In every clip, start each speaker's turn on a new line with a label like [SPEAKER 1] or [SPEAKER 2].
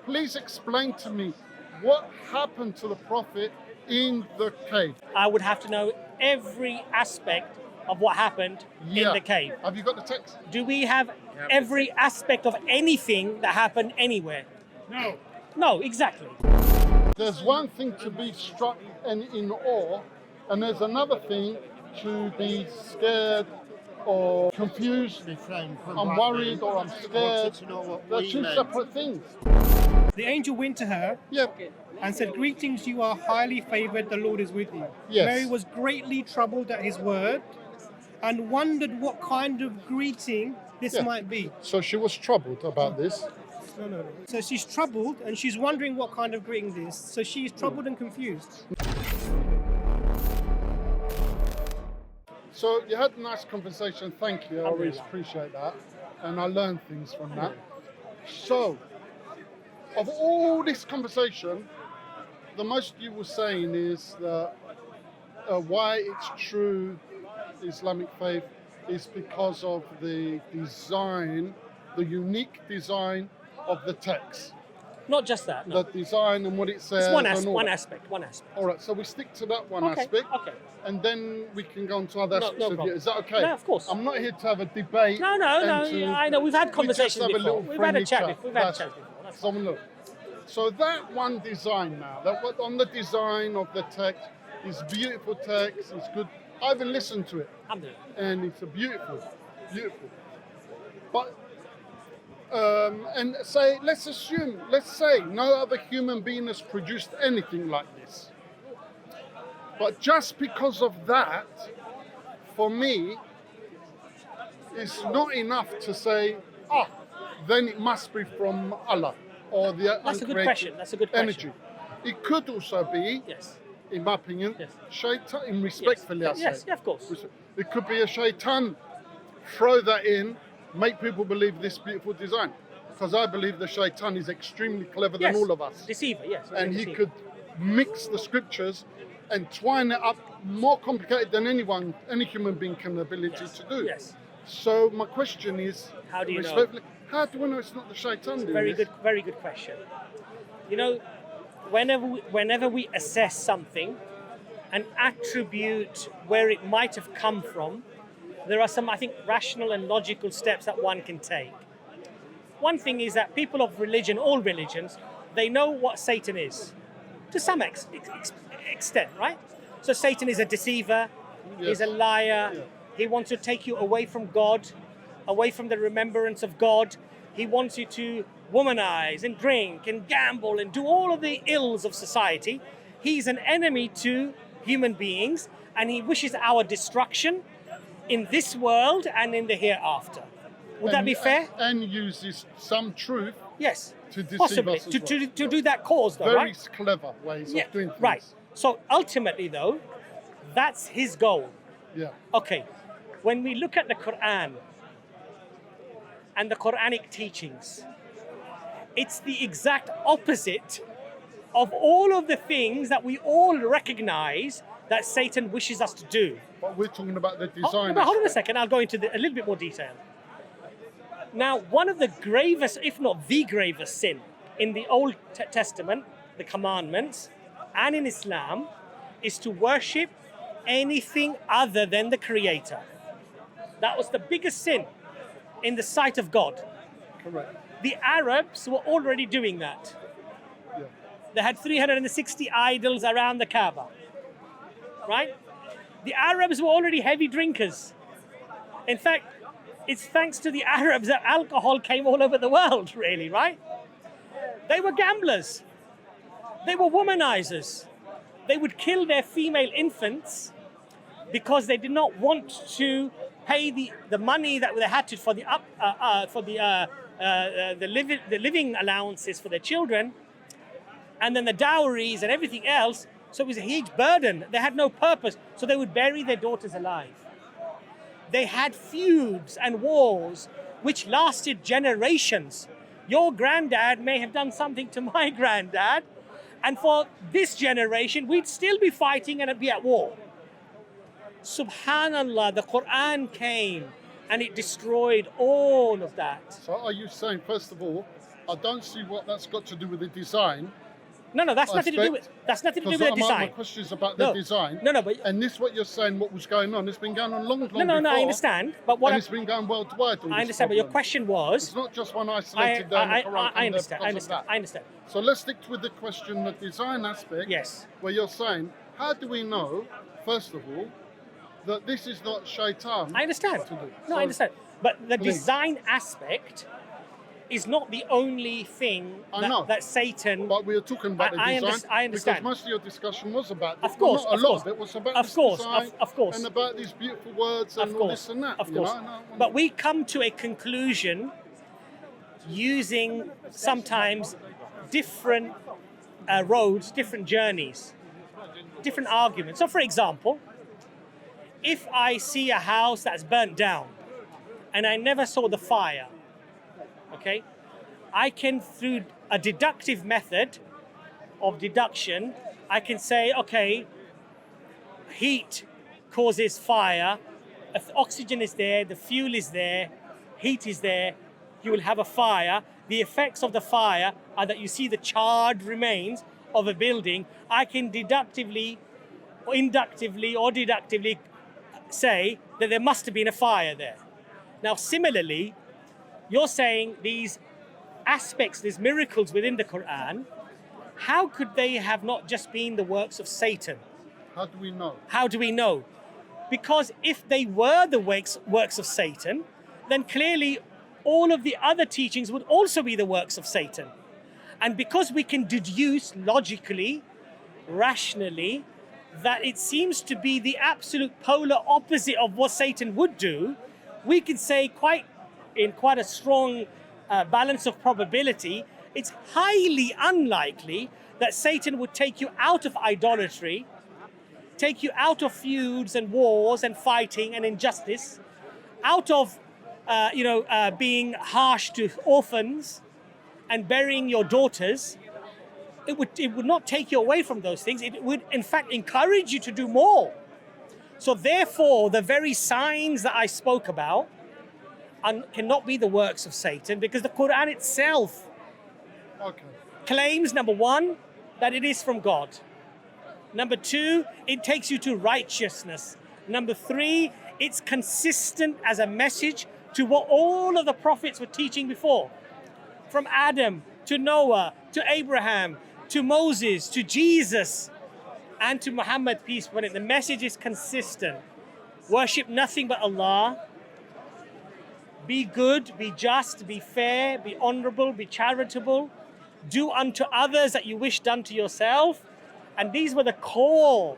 [SPEAKER 1] please explain to me what happened to the Prophet in the cave.
[SPEAKER 2] I would have to know every aspect of what happened in the cave.
[SPEAKER 1] Have you got the text?
[SPEAKER 2] Do we have every aspect of anything that happened anywhere?
[SPEAKER 1] No.
[SPEAKER 2] No, exactly.
[SPEAKER 1] There's one thing to be struck and in awe, and there's another thing to be scared or confused. I'm worried or I'm scared. They're two separate things.
[SPEAKER 3] The angel went to her and said, "Greetings, you are highly favored, the Lord is with you."
[SPEAKER 1] Yes.
[SPEAKER 3] Mary was greatly troubled at his word and wondered what kind of greeting this might be.
[SPEAKER 1] So she was troubled about this.
[SPEAKER 3] No. So she's troubled and she's wondering what kind of greeting this. So she's troubled and confused.
[SPEAKER 1] So you had a nice conversation. Thank you. I always appreciate that. And I learned things from that. So, of all this conversation, the most you were saying is that why it's true Islamic faith is because of the design, the unique design of the text.
[SPEAKER 2] Not just that. No.
[SPEAKER 1] The design and what it says.
[SPEAKER 2] It's one
[SPEAKER 1] aspect.
[SPEAKER 2] One aspect.
[SPEAKER 1] All right, so we stick to that one
[SPEAKER 2] Okay,
[SPEAKER 1] aspect.
[SPEAKER 2] okay.
[SPEAKER 1] And then we can go on to other aspects of
[SPEAKER 2] problem.
[SPEAKER 1] it. Is that okay?
[SPEAKER 2] No, of course.
[SPEAKER 1] I'm not here to have a debate.
[SPEAKER 2] No, I know. We've had conversations before. We've had a chat before. That's
[SPEAKER 1] So look. So that one design now, on the design of the text, is beautiful text, it's good. I even listened to it. And it's a beautiful. But and let's say no other human being has produced anything like this. But just because of that, for me, it's not enough to say, then it must be from Allah or the
[SPEAKER 2] That's a good question.
[SPEAKER 1] energy. It could also be, in my opinion, shaitan, respectfully I say.
[SPEAKER 2] Yes, of course.
[SPEAKER 1] It could be a shaitan, throw that in, make people believe this beautiful design. Because I believe the shaitan is extremely clever than all of us.
[SPEAKER 2] Deceiver, yes.
[SPEAKER 1] And he could mix the scriptures and twine it up more complicated than any human being can ability to do.
[SPEAKER 2] Yes.
[SPEAKER 1] So my question is,
[SPEAKER 2] how do you know?
[SPEAKER 1] How do we know it's not the shaitan doing
[SPEAKER 2] this? Very good question. You know, whenever we assess something and attribute where it might have come from, there are some, I think, rational and logical steps that one can take. One thing is that people of religion, all religions, they know what Satan is, to some extent, right? So Satan is a deceiver, he's a liar, he wants to take you away from God, away from the remembrance of God. He wants you to womanize and drink and gamble and do all of the ills of society. He's an enemy to human beings and he wishes our destruction in this world and in the hereafter. Would that be fair?
[SPEAKER 1] And uses some truth to deceive
[SPEAKER 2] possibly
[SPEAKER 1] us as well.
[SPEAKER 2] to do that cause though,
[SPEAKER 1] Very
[SPEAKER 2] right?
[SPEAKER 1] clever ways of doing things.
[SPEAKER 2] Right. So ultimately though, that's his goal.
[SPEAKER 1] Yeah.
[SPEAKER 2] Okay. When we look at the Quran and the Quranic teachings, it's the exact opposite of all of the things that we all recognize that Satan wishes us to do.
[SPEAKER 1] But we're talking about the design.
[SPEAKER 2] Hold on a second, I'll go into a little bit more detail. Now, one of the gravest, if not the gravest sin in the Old Testament, the commandments, and in Islam, is to worship anything other than the Creator. That was the biggest sin in the sight of God.
[SPEAKER 1] Correct.
[SPEAKER 2] The Arabs were already doing that.
[SPEAKER 1] Yeah.
[SPEAKER 2] They had 360 idols around the Kaaba, right? The Arabs were already heavy drinkers. In fact, it's thanks to the Arabs that alcohol came all over the world, really, right? They were gamblers. They were womanizers. They would kill their female infants because they did not want to pay the money that they had to for the living allowances for their children, and then the dowries and everything else. So it was a huge burden. They had no purpose, so they would bury their daughters alive. They had feuds and wars which lasted generations. Your granddad may have done something to my granddad, and for this generation, we'd still be fighting and be at war. Subhanallah, the Quran came and it destroyed all of that.
[SPEAKER 1] So are you saying, first of all, I don't see what that's got to do with the design.
[SPEAKER 2] No, that's nothing to do with the
[SPEAKER 1] My
[SPEAKER 2] design.
[SPEAKER 1] question is about the design.
[SPEAKER 2] No, but
[SPEAKER 1] and this, what you're saying, what was going on, it's been going on long before.
[SPEAKER 2] no, I understand. But what
[SPEAKER 1] and it's been going worldwide.
[SPEAKER 2] I understand, but your question was.
[SPEAKER 1] It's not just one isolated down the Quran.
[SPEAKER 2] I understand.
[SPEAKER 1] So let's stick with the question, the design aspect.
[SPEAKER 2] Yes.
[SPEAKER 1] Where you're saying, how do we know, first of all, that this is not shaitan?
[SPEAKER 2] I understand.
[SPEAKER 1] To do?
[SPEAKER 2] No,
[SPEAKER 1] So,
[SPEAKER 2] I understand. But the
[SPEAKER 1] please.
[SPEAKER 2] design aspect is not the only thing that Satan.
[SPEAKER 1] But we are talking about the design.
[SPEAKER 2] I understand.
[SPEAKER 1] Because most of your discussion was about
[SPEAKER 2] Of course,
[SPEAKER 1] well, not a lot of it was about this design
[SPEAKER 2] of course.
[SPEAKER 1] and about these beautiful words and all this and that.
[SPEAKER 2] Of course. But we come to a conclusion using sometimes different roads, different journeys, different arguments. So, for example, if I see a house that's burnt down and I never saw the fire, okay, I can, through a deductive method of deduction, I can say, okay, heat causes fire, if oxygen is there, the fuel is there, heat is there, you will have a fire. The effects of the fire are that you see the charred remains of a building. I can deductively, or inductively, or deductively say that there must have been a fire there. Now, similarly, you're saying these aspects, these miracles within the Quran, how could they have not just been the works of Satan?
[SPEAKER 1] How do we know?
[SPEAKER 2] How do we know? Because if they were the works of Satan, then clearly all of the other teachings would also be the works of Satan. And because we can deduce logically, rationally, that it seems to be the absolute polar opposite of what Satan would do, we can say in quite a strong balance of probability, it's highly unlikely that Satan would take you out of idolatry, take you out of feuds and wars and fighting and injustice, out of being harsh to orphans and burying your daughters. It would not take you away from those things. It would, in fact, encourage you to do more. So therefore, the very signs that I spoke about cannot be the works of Satan, because the Quran itself claims, number one, that it is from God. Number two, it takes you to righteousness. Number three, it's consistent as a message to what all of the prophets were teaching before. From Adam to Noah to Abraham to Moses to Jesus and to Muhammad, peace be upon him. The message is consistent. Worship nothing but Allah. Be good, be just, be fair, be honorable, be charitable. Do unto others that you wish done to yourself. And these were the core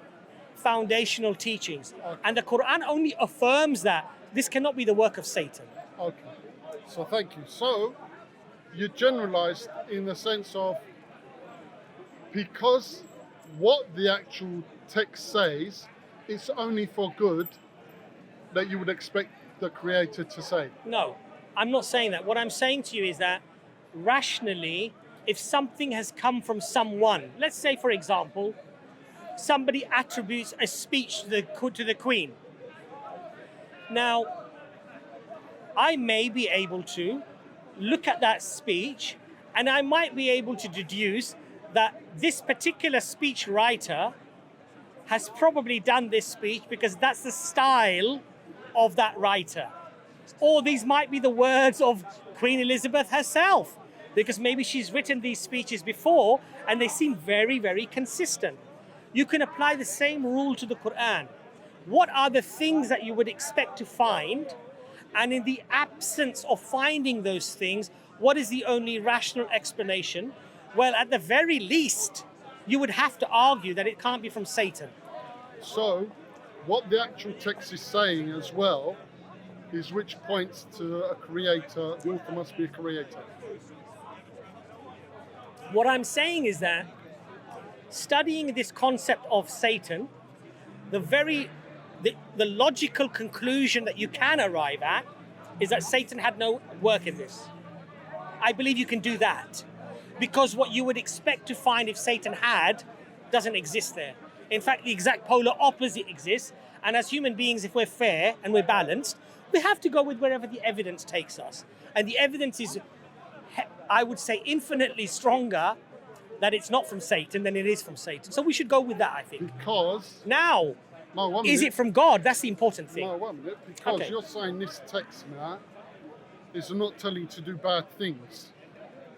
[SPEAKER 2] foundational teachings. And the Quran only affirms that this cannot be the work of Satan.
[SPEAKER 1] Okay, so thank you. So you generalized in the sense of, because what the actual text says, it's only for good, that you would expect the Creator to say.
[SPEAKER 2] No, I'm not saying that. What I'm saying to you is that rationally, if something has come from someone, let's say, for example, somebody attributes a speech to the Queen. Now, I may be able to look at that speech and I might be able to deduce that this particular speech writer has probably done this speech because that's the style of that writer. Or these might be the words of Queen Elizabeth herself, because maybe she's written these speeches before and they seem very, very consistent. You can apply the same rule to the Quran. What are the things that you would expect to find? And in the absence of finding those things, what is the only rational explanation? Well, at the very least, you would have to argue that it can't be from Satan.
[SPEAKER 1] So, what the actual text is saying as well is which points to a creator. The author must be a creator.
[SPEAKER 2] What I'm saying is that studying this concept of Satan, the logical conclusion that you can arrive at is that Satan had no work in this. I believe you can do that, because what you would expect to find if Satan had doesn't exist there. In fact, the exact polar opposite exists. And as human beings, if we're fair and we're balanced, we have to go with wherever the evidence takes us. And the evidence is I would say, infinitely stronger that it's not from Satan than it is from Satan. So we should go with that, I think.
[SPEAKER 1] Because
[SPEAKER 2] Now,
[SPEAKER 1] no, one
[SPEAKER 2] is
[SPEAKER 1] minute.
[SPEAKER 2] it from God? That's the important thing.
[SPEAKER 1] No, 1 minute. Because
[SPEAKER 2] Okay.
[SPEAKER 1] you're saying this text now is not telling you to do bad things,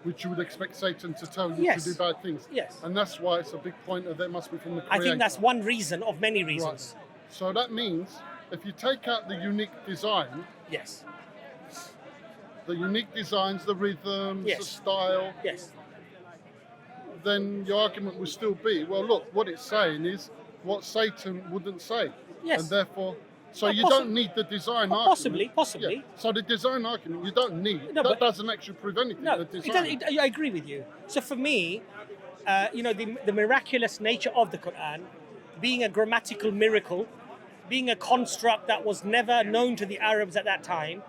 [SPEAKER 1] which you would expect Satan to tell you
[SPEAKER 2] Yes.
[SPEAKER 1] to do bad things.
[SPEAKER 2] Yes.
[SPEAKER 1] And that's why it's a big point that it must be from the Creator.
[SPEAKER 2] I think that's one reason of many reasons.
[SPEAKER 1] Right. So that means if you take out the unique design,
[SPEAKER 2] Yes.
[SPEAKER 1] the unique designs, the rhythms, the
[SPEAKER 2] Yes.
[SPEAKER 1] style,
[SPEAKER 2] Yes.
[SPEAKER 1] then your argument would still be, well, look, what it's saying is what Satan wouldn't say.
[SPEAKER 2] Yes.
[SPEAKER 1] And therefore, so
[SPEAKER 2] Well,
[SPEAKER 1] you
[SPEAKER 2] possi-
[SPEAKER 1] don't need the design argument.
[SPEAKER 2] Possibly.
[SPEAKER 1] Yeah. So the design argument you don't need.
[SPEAKER 2] No,
[SPEAKER 1] That
[SPEAKER 2] but-
[SPEAKER 1] doesn't actually prove anything.
[SPEAKER 2] No,
[SPEAKER 1] the
[SPEAKER 2] it
[SPEAKER 1] design.
[SPEAKER 2] doesn't, I agree with you. So for me, the miraculous nature of the Quran, being a grammatical miracle, being a construct that was never known to the Arabs at that time,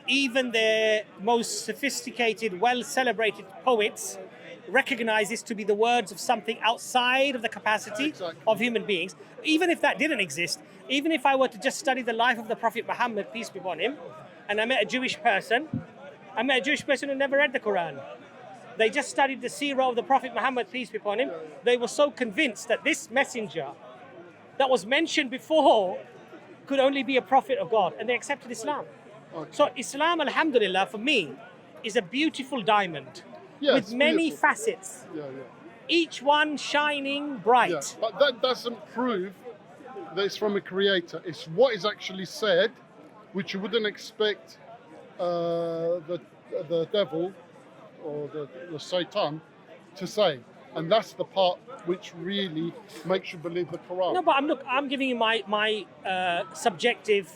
[SPEAKER 2] even their most sophisticated, well-celebrated poets recognize this to be the words of something outside of the capacity
[SPEAKER 1] Exactly.
[SPEAKER 2] of human beings. Even if that didn't exist, even if I were to just study the life of the Prophet Muhammad, peace be upon him, and I met a Jewish person who never read the Quran. They just studied the seerah of the Prophet Muhammad, peace be upon him. They were so convinced that this messenger that was mentioned before could only be a prophet of God, and they accepted Islam.
[SPEAKER 1] Okay.
[SPEAKER 2] So Islam, alhamdulillah, for me, is a beautiful diamond
[SPEAKER 1] Yes,
[SPEAKER 2] with many
[SPEAKER 1] beautiful.
[SPEAKER 2] facets,
[SPEAKER 1] Yeah.
[SPEAKER 2] each one shining bright.
[SPEAKER 1] Yeah. But that doesn't prove that it's from a creator. It's what is actually said, which you wouldn't expect the devil or the Satan to say. And that's the part which really makes you believe the Quran.
[SPEAKER 2] No, but I'm giving you my subjective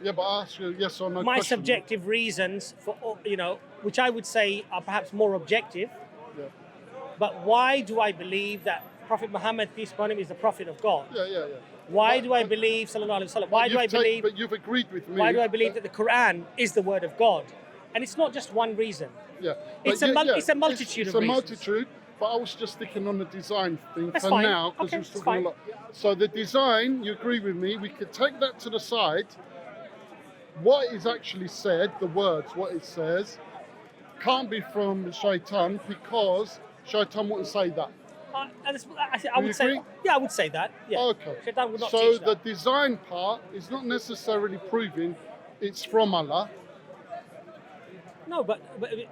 [SPEAKER 1] Yeah, but I ask you yes or no
[SPEAKER 2] my
[SPEAKER 1] question.
[SPEAKER 2] subjective reasons for which I would say are perhaps more objective.
[SPEAKER 1] Yeah.
[SPEAKER 2] But why do I believe that Prophet Muhammad, peace upon him, is the prophet of God?
[SPEAKER 1] Yeah.
[SPEAKER 2] Why
[SPEAKER 1] But-
[SPEAKER 2] do I
[SPEAKER 1] but-
[SPEAKER 2] believe, sallallahu alaihi wasallam?
[SPEAKER 1] but
[SPEAKER 2] Why do I
[SPEAKER 1] you've
[SPEAKER 2] believe?
[SPEAKER 1] But you've agreed with me.
[SPEAKER 2] Why do I believe that the Quran is the word of God? And it's not just one reason.
[SPEAKER 1] Yeah.
[SPEAKER 2] It's
[SPEAKER 1] But
[SPEAKER 2] a it's a multitude
[SPEAKER 1] it's
[SPEAKER 2] of
[SPEAKER 1] a
[SPEAKER 2] reasons.
[SPEAKER 1] multitude. But I was just sticking on the design thing
[SPEAKER 2] That's
[SPEAKER 1] for
[SPEAKER 2] fine.
[SPEAKER 1] now because
[SPEAKER 2] Okay,
[SPEAKER 1] you're
[SPEAKER 2] it's
[SPEAKER 1] talking a
[SPEAKER 2] fine.
[SPEAKER 1] lot. So the design, you agree with me? We could take that to the side. What is actually said, the words, what it says, can't be from Shaitan because Shaitan wouldn't say that.
[SPEAKER 2] I
[SPEAKER 1] Do you
[SPEAKER 2] would say,
[SPEAKER 1] agree?
[SPEAKER 2] yeah, I would say that. Yeah.
[SPEAKER 1] Okay.
[SPEAKER 2] Shaitan would not
[SPEAKER 1] So
[SPEAKER 2] teach
[SPEAKER 1] the
[SPEAKER 2] that.
[SPEAKER 1] design part is not necessarily proving it's from Allah.
[SPEAKER 2] No, but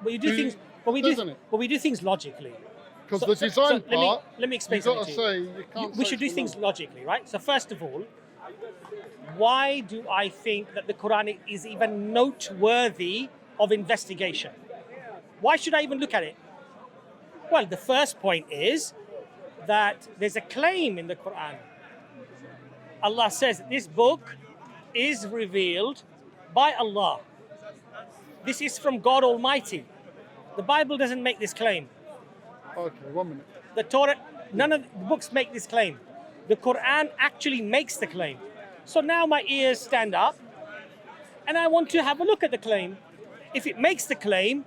[SPEAKER 2] you do
[SPEAKER 1] Do you-
[SPEAKER 2] things. But we do.
[SPEAKER 1] doesn't it?
[SPEAKER 2] But we do things logically.
[SPEAKER 1] Because the design part,
[SPEAKER 2] let me explain
[SPEAKER 1] you've got
[SPEAKER 2] something
[SPEAKER 1] to
[SPEAKER 2] to you.
[SPEAKER 1] say you can't
[SPEAKER 2] We
[SPEAKER 1] say
[SPEAKER 2] should do
[SPEAKER 1] it's
[SPEAKER 2] things
[SPEAKER 1] from Allah.
[SPEAKER 2] logically, right? So first of all, why do I think that the Quran is even noteworthy of investigation? Why should I even look at it? Well, the first point is that there's a claim in the Quran. Allah says this book is revealed by Allah. This is from God Almighty. The Bible doesn't make this claim.
[SPEAKER 1] Okay, 1 minute.
[SPEAKER 2] The Torah, none of the books make this claim. The Quran actually makes the claim. So now my ears stand up and I want to have a look at the claim. If it makes the claim,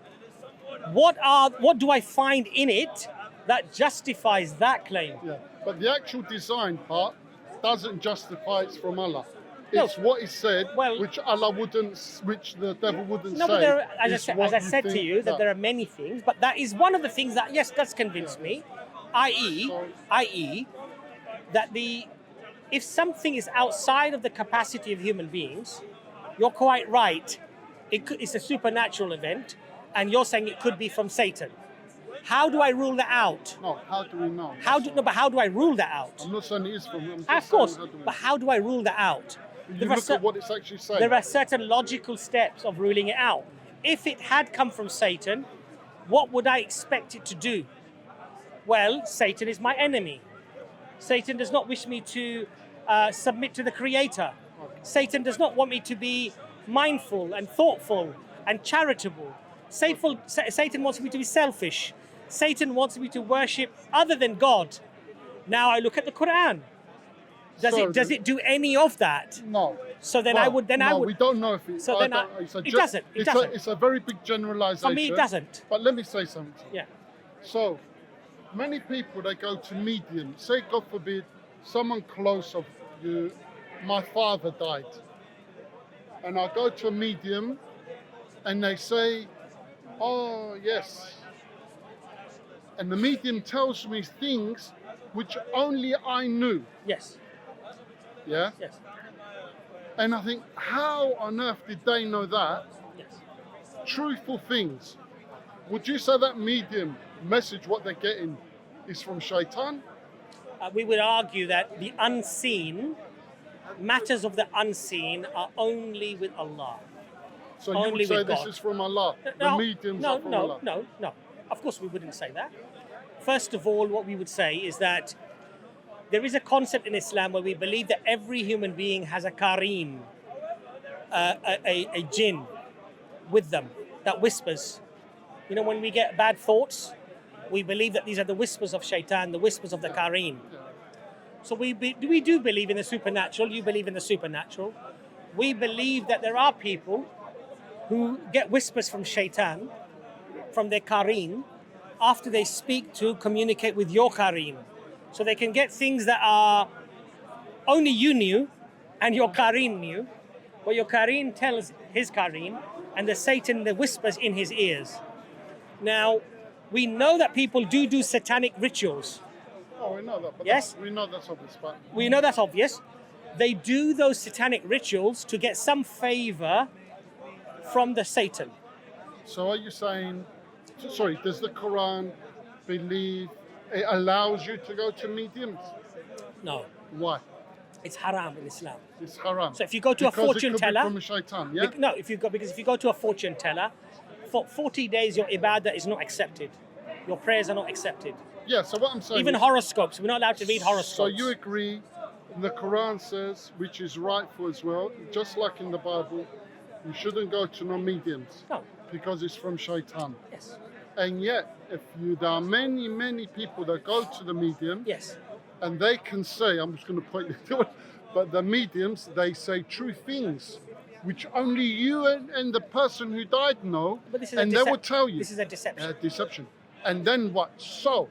[SPEAKER 2] what do I find in it that justifies that claim?
[SPEAKER 1] Yeah, but the actual design part doesn't justify it's from Allah.
[SPEAKER 2] No.
[SPEAKER 1] It's what is said,
[SPEAKER 2] Well-
[SPEAKER 1] which Allah wouldn't, which the devil wouldn't
[SPEAKER 2] No,
[SPEAKER 1] say.
[SPEAKER 2] but there are, as
[SPEAKER 1] is
[SPEAKER 2] I
[SPEAKER 1] what
[SPEAKER 2] said to
[SPEAKER 1] think
[SPEAKER 2] you, that there are many things, but that is one of the things that, yes, does convince me, i.e., that if something is outside of the capacity of human beings, you're quite right, it's a supernatural event, and you're saying it could be from Satan. How do I rule that out?
[SPEAKER 1] No, how do we know?
[SPEAKER 2] But how do I rule that out?
[SPEAKER 1] I'm not saying it is from. I'm just
[SPEAKER 2] Of course,
[SPEAKER 1] saying, how do we
[SPEAKER 2] but how do I rule that out?
[SPEAKER 1] know? You
[SPEAKER 2] There are
[SPEAKER 1] look
[SPEAKER 2] cer-
[SPEAKER 1] at what it's actually saying.
[SPEAKER 2] There are certain logical steps of ruling it out. If it had come from Satan, what would I expect it to do? Well, Satan is my enemy. Satan does not wish me to submit to the Creator. Satan does not want me to be mindful and thoughtful and charitable. Satan wants me to be selfish. Satan wants me to worship other than God. Now I look at the Quran. Does it do any of that?
[SPEAKER 1] No.
[SPEAKER 2] So then
[SPEAKER 1] Well,
[SPEAKER 2] I would.
[SPEAKER 1] we don't know if it.
[SPEAKER 2] So then it doesn't. It doesn't.
[SPEAKER 1] It's a very big generalization.
[SPEAKER 2] For me, it doesn't.
[SPEAKER 1] But let me say something.
[SPEAKER 2] Yeah.
[SPEAKER 1] So, many people, they go to mediums. Say, God forbid, someone close of you, my father died. And I go to a medium and they say, Oh, yes. And the medium tells me things which only I knew.
[SPEAKER 2] Yes.
[SPEAKER 1] Yeah?
[SPEAKER 2] Yes.
[SPEAKER 1] And I think, how on earth did they know that?
[SPEAKER 2] Yes.
[SPEAKER 1] Truthful things. Would you say that medium message, what they're getting, is from Shaitan?
[SPEAKER 2] We would argue that the unseen, matters of the unseen, are only with Allah.
[SPEAKER 1] So you
[SPEAKER 2] Only
[SPEAKER 1] would say
[SPEAKER 2] with
[SPEAKER 1] this
[SPEAKER 2] God.
[SPEAKER 1] is from Allah? The
[SPEAKER 2] No,
[SPEAKER 1] mediums
[SPEAKER 2] no,
[SPEAKER 1] are from
[SPEAKER 2] no,
[SPEAKER 1] Allah?
[SPEAKER 2] no. Of course we wouldn't say that. First of all, what we would say is that there is a concept in Islam where we believe that every human being has a qareen, a jinn with them that whispers. You know, when we get bad thoughts, we believe that these are the whispers of shaitan, the whispers of the qareen. So we do believe in the supernatural. You believe in the supernatural. We believe that there are people who get whispers from shaitan, from their qareen, after they speak to communicate with your qareen. So they can get things that are only you knew and your qareen knew, but your qareen tells his qareen, and the Satan the whispers in his ears. Now, we know that people do satanic rituals.
[SPEAKER 1] Oh, we know that. But
[SPEAKER 2] Yes?
[SPEAKER 1] we know that's obvious. But
[SPEAKER 2] We know that's obvious. They do those satanic rituals to get some favor from the Satan.
[SPEAKER 1] so are you saying, sorry, does the Quran believe it allows you to go to mediums?
[SPEAKER 2] No,
[SPEAKER 1] Why?
[SPEAKER 2] it's haram in Islam.
[SPEAKER 1] It's haram.
[SPEAKER 2] So if you go to a
[SPEAKER 1] Because
[SPEAKER 2] fortune
[SPEAKER 1] it could
[SPEAKER 2] teller,
[SPEAKER 1] be from a shaitan, yeah?
[SPEAKER 2] no, because if you go to a fortune teller, for 40 days your ibadah is not accepted. Your prayers are not accepted.
[SPEAKER 1] Yeah, so what I'm saying
[SPEAKER 2] Even
[SPEAKER 1] is,
[SPEAKER 2] horoscopes, we're not allowed to read horoscopes.
[SPEAKER 1] so you agree, the Quran says, which is rightful as well, just like in the Bible, you shouldn't go to no mediums
[SPEAKER 2] No.
[SPEAKER 1] because it's from shaitan.
[SPEAKER 2] Yes.
[SPEAKER 1] And yet, there are many people that go to the medium,
[SPEAKER 2] Yes.
[SPEAKER 1] and they can say, I'm just going to point you to it, but the mediums, they say true things, which only you and the person who died know,
[SPEAKER 2] But this is
[SPEAKER 1] and they will tell you.
[SPEAKER 2] This is a deception.
[SPEAKER 1] Deception. And then what? So,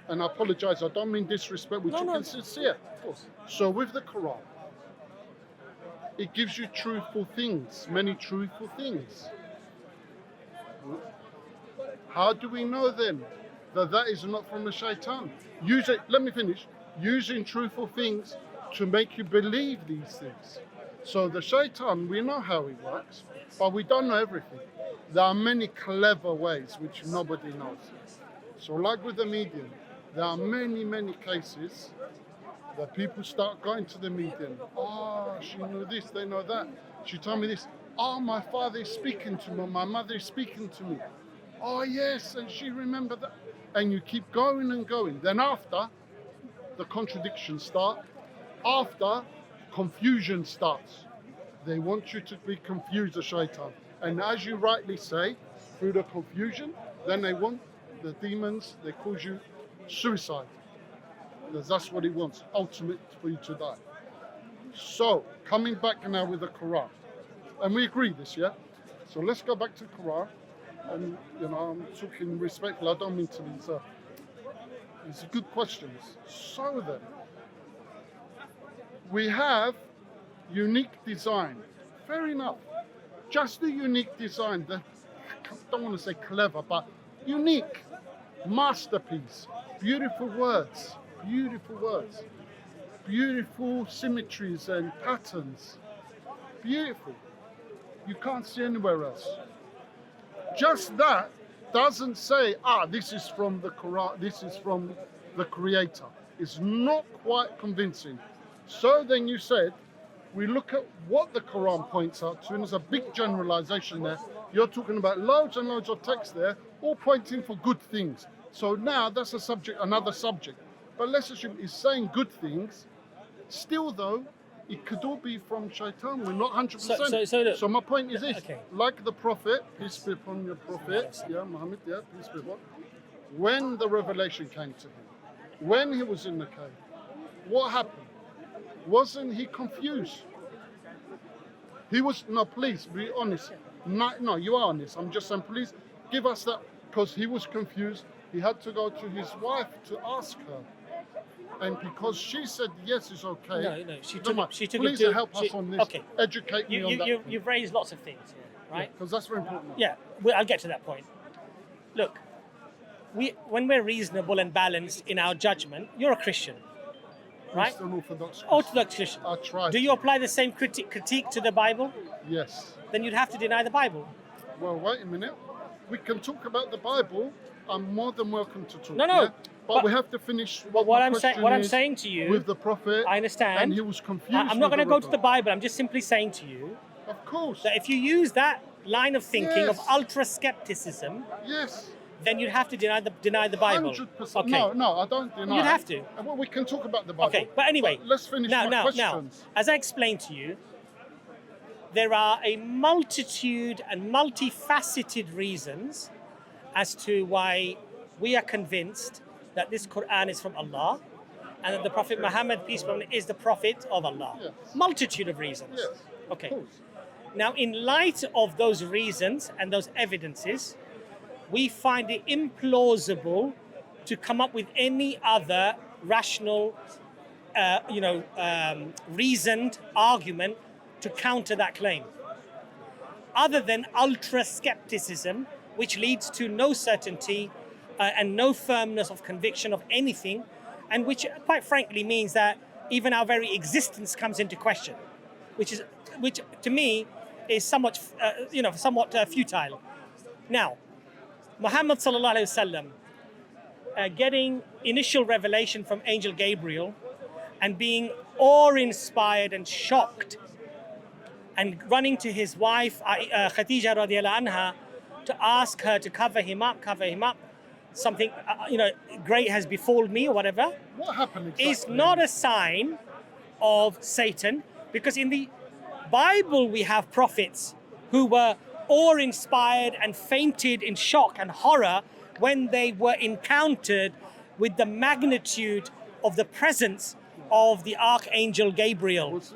[SPEAKER 1] and I apologize, I don't mean disrespect, which
[SPEAKER 2] No,
[SPEAKER 1] you
[SPEAKER 2] no.
[SPEAKER 1] can sincere.
[SPEAKER 2] Of course.
[SPEAKER 1] So with the Quran, it gives you truthful things, many truthful things. How do we know then that that is not from the shaitan? Let me finish. Using truthful things to make you believe these things. So the shaitan, we know how he works, but we don't know everything. There are many clever ways which nobody knows. So like with the medium, there are many cases that people start going to the medium. Oh, she knew this, they know that. She told me this. Oh, my father is speaking to me, my mother is speaking to me. Oh yes, and she remembered that. And you keep going and going. Then after, the contradictions start. After, confusion starts. They want you to be confused, the shaitan. And as you rightly say, through the confusion, then they want the demons, they cause you suicide. Because that's what he wants, ultimate for you to die. So, coming back now with the Quran. And we agree this, yeah? So let's go back to the Quran. And, I'm talking respectful, I don't mean to be, it's good questions. So then, we have unique design. Fair enough. Just the unique design, I don't want to say clever, but unique. Masterpiece. Beautiful words. Beautiful symmetries and patterns. Beautiful. You can't see anywhere else. Just that doesn't say, this is from the Quran, this is from the Creator. It's not quite convincing. So then you said, we look at what the Quran points out to, and there's a big generalization there. You're talking about loads and loads of text there, all pointing for good things. So now that's another subject. But let's assume it's saying good things. Still though, it could all be from shaitan. We're not 100%. So my point is this, like the Prophet, peace be upon your Prophet, Muhammad, peace be upon, when the revelation came to him, when he was in the cave, what happened? Wasn't he confused? He was, no, please be honest. No, you are honest. I'm just saying, please give us that, because he was confused. He had to go to his wife to ask her. And because she said, yes, it's okay.
[SPEAKER 2] No, she took
[SPEAKER 1] please
[SPEAKER 2] it to,
[SPEAKER 1] help us on this.
[SPEAKER 2] Okay.
[SPEAKER 1] Educate me on that.
[SPEAKER 2] You've raised lots of things here. right?
[SPEAKER 1] Because that's very important.
[SPEAKER 2] Yeah, I'll get to that point. Look, when we're reasonable and balanced in our judgment, you're a Christian, right?
[SPEAKER 1] Eastern Orthodox.
[SPEAKER 2] Orthodox Christian.
[SPEAKER 1] I try.
[SPEAKER 2] Do you apply the same critique to the Bible?
[SPEAKER 1] Yes.
[SPEAKER 2] Then you'd have to deny the Bible.
[SPEAKER 1] Well, wait a minute. We can talk about the Bible. I'm more than welcome to talk.
[SPEAKER 2] No, no.
[SPEAKER 1] Yeah? But we have to finish.
[SPEAKER 2] What I'm saying to you,
[SPEAKER 1] with the prophet.
[SPEAKER 2] I understand.
[SPEAKER 1] And he was confused.
[SPEAKER 2] I'm not going to go to the Bible. I'm just simply saying to you,
[SPEAKER 1] of course,
[SPEAKER 2] that if you use that line of thinking of
[SPEAKER 1] Yes.
[SPEAKER 2] ultra skepticism,
[SPEAKER 1] yes,
[SPEAKER 2] then you'd have to deny the Bible.
[SPEAKER 1] 100%.
[SPEAKER 2] Okay.
[SPEAKER 1] No, I don't deny.
[SPEAKER 2] You'd have to.
[SPEAKER 1] Well, we can talk about the Bible.
[SPEAKER 2] Okay, but anyway,
[SPEAKER 1] let's finish my questions.
[SPEAKER 2] as I explained to you, there are a multitude and multifaceted reasons as to why we are convinced that this Quran is from Allah and that the Prophet Muhammad, peace be upon him, is the Prophet of Allah.
[SPEAKER 1] Yes.
[SPEAKER 2] Multitude of reasons.
[SPEAKER 1] Yes.
[SPEAKER 2] Okay.
[SPEAKER 1] Of course.
[SPEAKER 2] Now, in light of those reasons and those evidences, we find it implausible to come up with any other rational, reasoned argument to counter that claim, other than ultra skepticism, which leads to no certainty and no firmness of conviction of anything, and which, quite frankly, means that even our very existence comes into question, which to me is somewhat futile. Now, Muhammad sallallahu alaihi wasallam getting initial revelation from Angel Gabriel and being awe-inspired and shocked and running to his wife Khadija radiallahu anha to ask her to cover him up, something great has befallen me or whatever.
[SPEAKER 1] What happened exactly?
[SPEAKER 2] Is not a sign of Satan, because in the Bible we have prophets who were awe-inspired and fainted in shock and horror when they were encountered with the magnitude of the presence of the Archangel Gabriel.
[SPEAKER 1] Was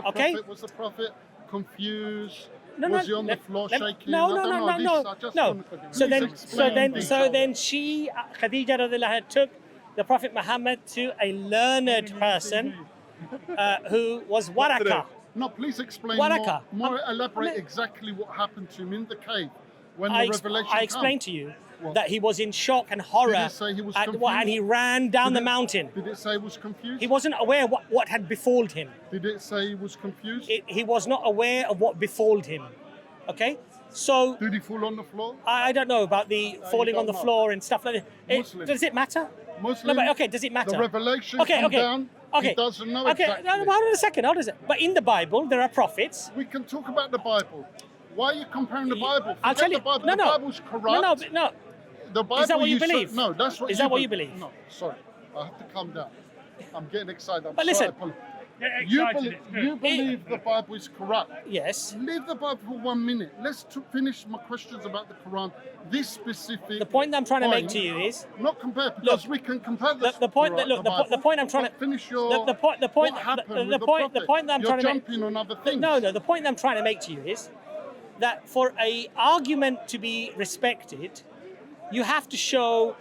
[SPEAKER 2] Okay?
[SPEAKER 1] Was the prophet confused?
[SPEAKER 2] No,
[SPEAKER 1] was he on the floor shaking?
[SPEAKER 2] No. So then Khadija radiallahu anha took the Prophet Muhammad to a learned person who was Waraka.
[SPEAKER 1] No, please explain
[SPEAKER 2] Waraka.
[SPEAKER 1] more elaborate exactly what happened to him in the cave when the revelation
[SPEAKER 2] I explained to you
[SPEAKER 1] What?
[SPEAKER 2] that he was in shock and horror,
[SPEAKER 1] Did it say he was
[SPEAKER 2] and he ran down the mountain.
[SPEAKER 1] Did it say he was confused?
[SPEAKER 2] He wasn't aware what had befalled him.
[SPEAKER 1] Did it say he was confused?
[SPEAKER 2] He was not aware of what befalled him. Okay? So
[SPEAKER 1] Did he fall on the floor?
[SPEAKER 2] I don't know about the falling on the
[SPEAKER 1] don't know.
[SPEAKER 2] floor and stuff like that.
[SPEAKER 1] Muslim.
[SPEAKER 2] Does it matter?
[SPEAKER 1] Muslim.
[SPEAKER 2] No, but okay, does it matter?
[SPEAKER 1] The revelation
[SPEAKER 2] Okay,
[SPEAKER 1] come
[SPEAKER 2] okay.
[SPEAKER 1] down.
[SPEAKER 2] Okay.
[SPEAKER 1] He doesn't know
[SPEAKER 2] Okay,
[SPEAKER 1] exactly.
[SPEAKER 2] no, hold on a second. But in the Bible, there are prophets.
[SPEAKER 1] We can talk about the Bible. Why are you comparing the Bible?
[SPEAKER 2] I'll
[SPEAKER 1] Forget
[SPEAKER 2] tell you.
[SPEAKER 1] the Bible.
[SPEAKER 2] No,
[SPEAKER 1] The
[SPEAKER 2] no.
[SPEAKER 1] Bible's corrupt.
[SPEAKER 2] No.
[SPEAKER 1] The Bible.
[SPEAKER 2] Is that what you
[SPEAKER 1] said-
[SPEAKER 2] believe?
[SPEAKER 1] No, that's what.
[SPEAKER 2] Is that what you believe?
[SPEAKER 1] No, sorry. I have to calm down. I'm getting excited. I'm
[SPEAKER 2] But
[SPEAKER 1] sorry,
[SPEAKER 2] listen.
[SPEAKER 1] I apologize. You believe the Bible is corrupt.
[SPEAKER 2] Yes.
[SPEAKER 1] Leave the Bible for 1 minute. Let's finish my questions about the Quran. This specific.
[SPEAKER 2] The point that I'm trying to make
[SPEAKER 1] point,
[SPEAKER 2] to you is
[SPEAKER 1] not compare, because we can compare
[SPEAKER 2] the point that the point I'm trying to
[SPEAKER 1] finish your
[SPEAKER 2] the point
[SPEAKER 1] what happened with
[SPEAKER 2] point that I'm
[SPEAKER 1] You're
[SPEAKER 2] trying to make.
[SPEAKER 1] jumping on other things.
[SPEAKER 2] No, the point that I'm trying to make to you is that for a argument to be respected, you have to show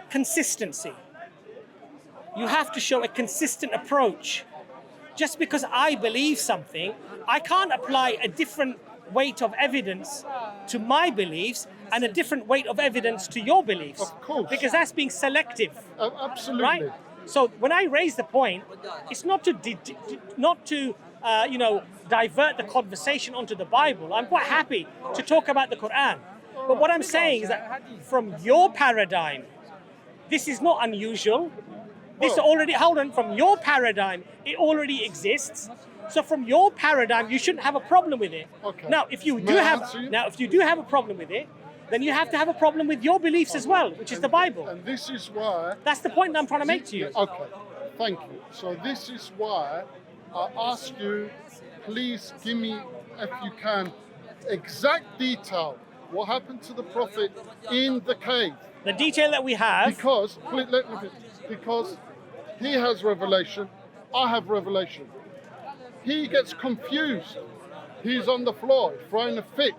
[SPEAKER 2] consistency. You have to show a consistent approach. Just because I believe something, I can't apply a different weight of evidence to my beliefs and a different weight of evidence to your beliefs.
[SPEAKER 1] Of course.
[SPEAKER 2] Because that's being selective.
[SPEAKER 1] Absolutely.
[SPEAKER 2] Right? So when I raise the point, it's not to divert the conversation onto the Bible. I'm quite happy to talk about the Quran. But what I'm saying is that from your paradigm, this is not unusual. This already, from your paradigm, it already exists. So from your paradigm, you shouldn't have a problem with it.
[SPEAKER 1] Okay.
[SPEAKER 2] Now, if you
[SPEAKER 1] May
[SPEAKER 2] do
[SPEAKER 1] I
[SPEAKER 2] have,
[SPEAKER 1] answer you?
[SPEAKER 2] a problem with it, then you have to have a problem with your beliefs as well, which is the Bible.
[SPEAKER 1] And this is why.
[SPEAKER 2] That's the point that I'm trying to make to you.
[SPEAKER 1] Okay, thank you. So this is why I ask you, please give me, if you can, exact detail. What happened to the Prophet in the cave?
[SPEAKER 2] The detail that we have.
[SPEAKER 1] Because he has revelation, I have revelation. He gets confused. He's on the floor, throwing a fit.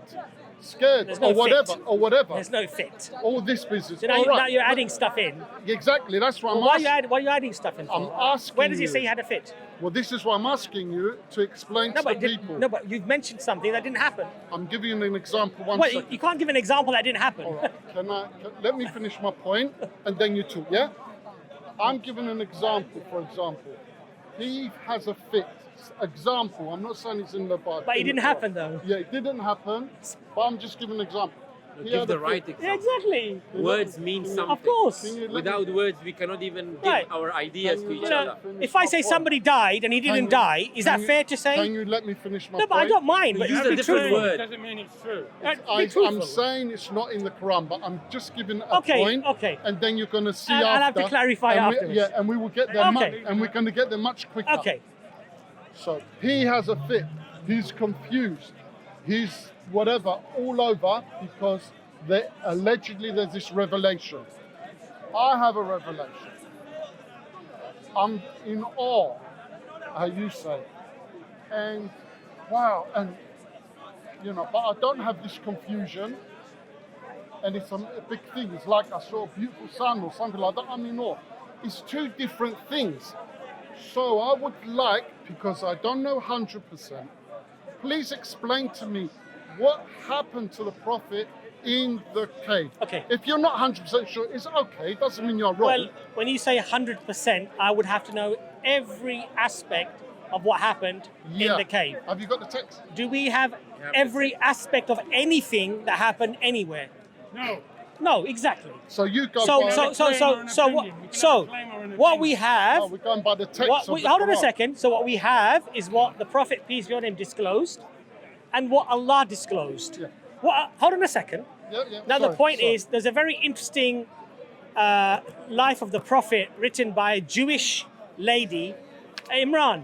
[SPEAKER 1] scared,
[SPEAKER 2] There's no
[SPEAKER 1] or whatever,
[SPEAKER 2] fit.
[SPEAKER 1] or whatever.
[SPEAKER 2] There's no fit.
[SPEAKER 1] All this business.
[SPEAKER 2] So now,
[SPEAKER 1] All right.
[SPEAKER 2] now you're adding stuff in.
[SPEAKER 1] Exactly, that's why
[SPEAKER 2] Well,
[SPEAKER 1] I'm
[SPEAKER 2] why,
[SPEAKER 1] asking.
[SPEAKER 2] why are you adding stuff in?
[SPEAKER 1] I'm
[SPEAKER 2] For?
[SPEAKER 1] asking
[SPEAKER 2] Where does it
[SPEAKER 1] you.
[SPEAKER 2] say you had a fit?
[SPEAKER 1] Well, this is why I'm asking you to explain
[SPEAKER 2] No,
[SPEAKER 1] to the
[SPEAKER 2] but
[SPEAKER 1] people.
[SPEAKER 2] no, but you've mentioned something that didn't happen.
[SPEAKER 1] I'm giving you an example. One
[SPEAKER 2] Well,
[SPEAKER 1] second.
[SPEAKER 2] you can't give an example that didn't happen.
[SPEAKER 1] All right. Let me finish my point, and then you talk. Yeah. I'm giving an example. For example, he has a fit. Example. I'm not saying it's in the Bible.
[SPEAKER 2] But it didn't happen though.
[SPEAKER 1] Yeah, it didn't happen. But I'm just giving an example. He
[SPEAKER 4] Give
[SPEAKER 1] had
[SPEAKER 4] the
[SPEAKER 1] a
[SPEAKER 4] right
[SPEAKER 1] fit.
[SPEAKER 2] Yeah,
[SPEAKER 4] example.
[SPEAKER 2] exactly.
[SPEAKER 4] Words mean something.
[SPEAKER 2] Of course.
[SPEAKER 1] Can you let
[SPEAKER 4] Without
[SPEAKER 1] me-
[SPEAKER 4] words, we cannot even give
[SPEAKER 2] Right.
[SPEAKER 4] our ideas
[SPEAKER 1] Can
[SPEAKER 4] to
[SPEAKER 1] you
[SPEAKER 4] each
[SPEAKER 1] let
[SPEAKER 4] other.
[SPEAKER 1] me finish
[SPEAKER 2] If I
[SPEAKER 1] my
[SPEAKER 2] say
[SPEAKER 1] point?
[SPEAKER 2] somebody died and he
[SPEAKER 1] Can
[SPEAKER 2] didn't
[SPEAKER 1] you-
[SPEAKER 2] die, is that
[SPEAKER 1] can
[SPEAKER 2] fair
[SPEAKER 1] you-
[SPEAKER 2] to say?
[SPEAKER 1] Can you let me finish my
[SPEAKER 2] No,
[SPEAKER 1] point?
[SPEAKER 2] but I don't mind. But
[SPEAKER 4] We use
[SPEAKER 2] be
[SPEAKER 4] a different
[SPEAKER 2] truthful.
[SPEAKER 4] word.
[SPEAKER 5] Doesn't mean it's true.
[SPEAKER 2] Be
[SPEAKER 1] I'm
[SPEAKER 2] truthful.
[SPEAKER 1] saying it's not in the Quran, but I'm just giving a
[SPEAKER 2] Okay,
[SPEAKER 1] point.
[SPEAKER 2] okay.
[SPEAKER 1] And then you're going to see
[SPEAKER 2] I'll
[SPEAKER 1] after.
[SPEAKER 2] have to clarify
[SPEAKER 1] and
[SPEAKER 2] afterwards.
[SPEAKER 1] Yeah, and we will get there.
[SPEAKER 2] Okay.
[SPEAKER 1] And we're going to get there much quicker.
[SPEAKER 2] Okay.
[SPEAKER 1] So he has a fit. He's confused. He's whatever all over because allegedly there's this revelation. I have a revelation. I'm in awe, how you say. And wow, and but I don't have this confusion. And it's a big thing. It's like I saw a beautiful sun or something like that. I'm in awe. It's two different things. So I would like, because I don't know 100%, please explain to me what happened to the Prophet in the cave.
[SPEAKER 2] Okay.
[SPEAKER 1] If you're not 100% sure, it's okay. It doesn't mean you're wrong.
[SPEAKER 2] Well, when you say 100%, I would have to know every aspect of what happened in the cave.
[SPEAKER 1] Have you got the text?
[SPEAKER 2] Do we have every aspect of anything that happened anywhere?
[SPEAKER 5] No.
[SPEAKER 2] No, exactly.
[SPEAKER 1] So you go
[SPEAKER 2] So,
[SPEAKER 1] by...
[SPEAKER 2] what we have.
[SPEAKER 1] No, we're going by the text of the
[SPEAKER 2] Hold on a
[SPEAKER 1] Quran.
[SPEAKER 2] second. So what we have is what the Prophet, peace be on him, disclosed, and what Allah disclosed.
[SPEAKER 1] Yeah.
[SPEAKER 2] Hold on a second.
[SPEAKER 1] Yeah.
[SPEAKER 2] Now the
[SPEAKER 1] Sorry,
[SPEAKER 2] point
[SPEAKER 1] sorry.
[SPEAKER 2] is, there's a very interesting life of the Prophet written by a Jewish lady, Imran.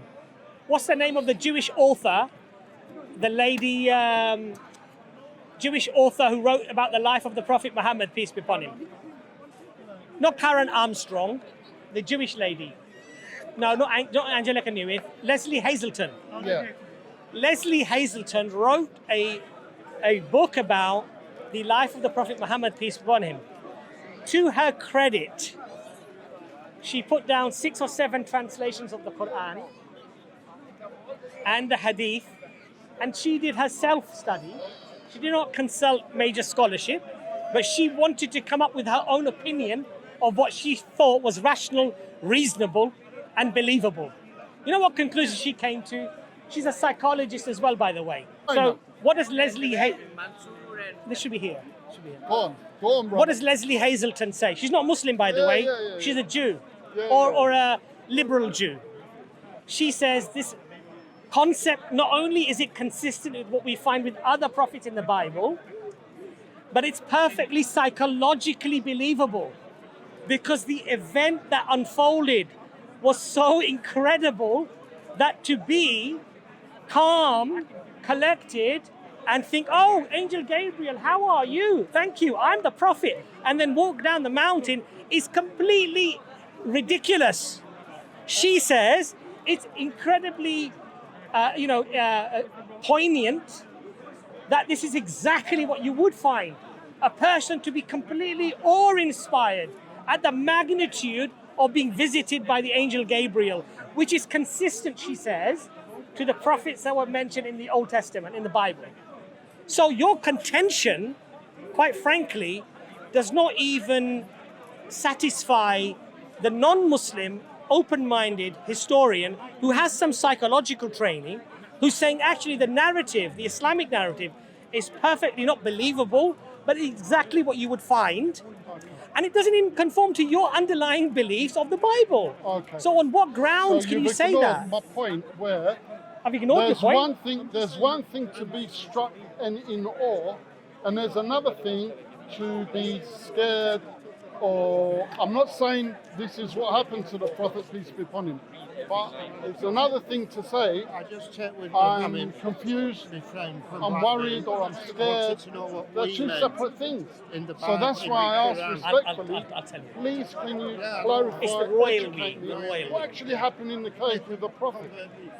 [SPEAKER 2] What's the name of the Jewish author? The lady, Jewish author who wrote about the life of the Prophet Muhammad, peace be upon him. Not Karen Armstrong, the Jewish lady. No, not Angelica Newith. Leslie Hazelton.
[SPEAKER 1] Yeah.
[SPEAKER 2] Leslie Hazelton wrote a book about the life of the Prophet Muhammad, peace be upon him. To her credit, she put down 6 or 7 translations of the Quran and the Hadith, and she did her self-study. She did not consult major scholarship, but she wanted to come up with her own opinion of what she thought was rational, reasonable, and believable. You know what conclusion she came to? She's a psychologist as well, by the way.
[SPEAKER 1] I
[SPEAKER 2] So
[SPEAKER 1] know.
[SPEAKER 2] what does Leslie This should be here.
[SPEAKER 1] Go on, Rob.
[SPEAKER 2] What does Leslie Hazelton say? She's not Muslim, by the way.
[SPEAKER 1] Yeah.
[SPEAKER 2] She's a Jew,
[SPEAKER 1] Yeah,
[SPEAKER 2] or a liberal Jew. She says this concept, not only is it consistent with what we find with other prophets in the Bible, but it's perfectly psychologically believable, because the event that unfolded was so incredible that to be calm, collected, and think, oh, Angel Gabriel, how are you? Thank you, I'm the prophet, and then walk down the mountain is completely ridiculous. She says it's incredibly, poignant that this is exactly what you would find. A person to be completely awe-inspired at the magnitude of being visited by the angel Gabriel, which is consistent, she says, to the prophets that were mentioned in the Old Testament, in the Bible. So your contention, quite frankly, does not even satisfy the non-Muslim, open-minded historian who has some psychological training, who's saying actually the narrative, the Islamic narrative, is perfectly not believable, but exactly what you would find. And it doesn't even conform to your underlying beliefs of the Bible.
[SPEAKER 1] Okay.
[SPEAKER 2] So on what grounds
[SPEAKER 1] So
[SPEAKER 2] can you
[SPEAKER 1] you've
[SPEAKER 2] say
[SPEAKER 1] ignored
[SPEAKER 2] that?
[SPEAKER 1] my point where
[SPEAKER 2] Have you ignored your point?
[SPEAKER 1] there's one thing to be struck and in awe, and there's another thing to be scared, or I'm not saying this is what happened to the Prophet, peace be upon him, but it's another thing to say,
[SPEAKER 6] I just checked with
[SPEAKER 1] I'm confused,
[SPEAKER 6] refrain from
[SPEAKER 1] I'm worried, or I'm
[SPEAKER 6] wanted
[SPEAKER 1] scared.
[SPEAKER 6] to know what
[SPEAKER 1] They're
[SPEAKER 6] we
[SPEAKER 1] two
[SPEAKER 6] meant
[SPEAKER 1] separate things.
[SPEAKER 6] in the
[SPEAKER 1] So
[SPEAKER 6] Bible,
[SPEAKER 1] that's
[SPEAKER 6] in
[SPEAKER 1] why I
[SPEAKER 6] the
[SPEAKER 1] asked
[SPEAKER 6] Quran.
[SPEAKER 1] respectfully,
[SPEAKER 2] I'll tell you.
[SPEAKER 1] please can you
[SPEAKER 6] Yeah,
[SPEAKER 1] clarify,
[SPEAKER 2] It's the royal
[SPEAKER 1] educate
[SPEAKER 2] we,
[SPEAKER 1] me,
[SPEAKER 2] the royal
[SPEAKER 1] what
[SPEAKER 2] we.
[SPEAKER 1] actually happened in the cave with the Prophet?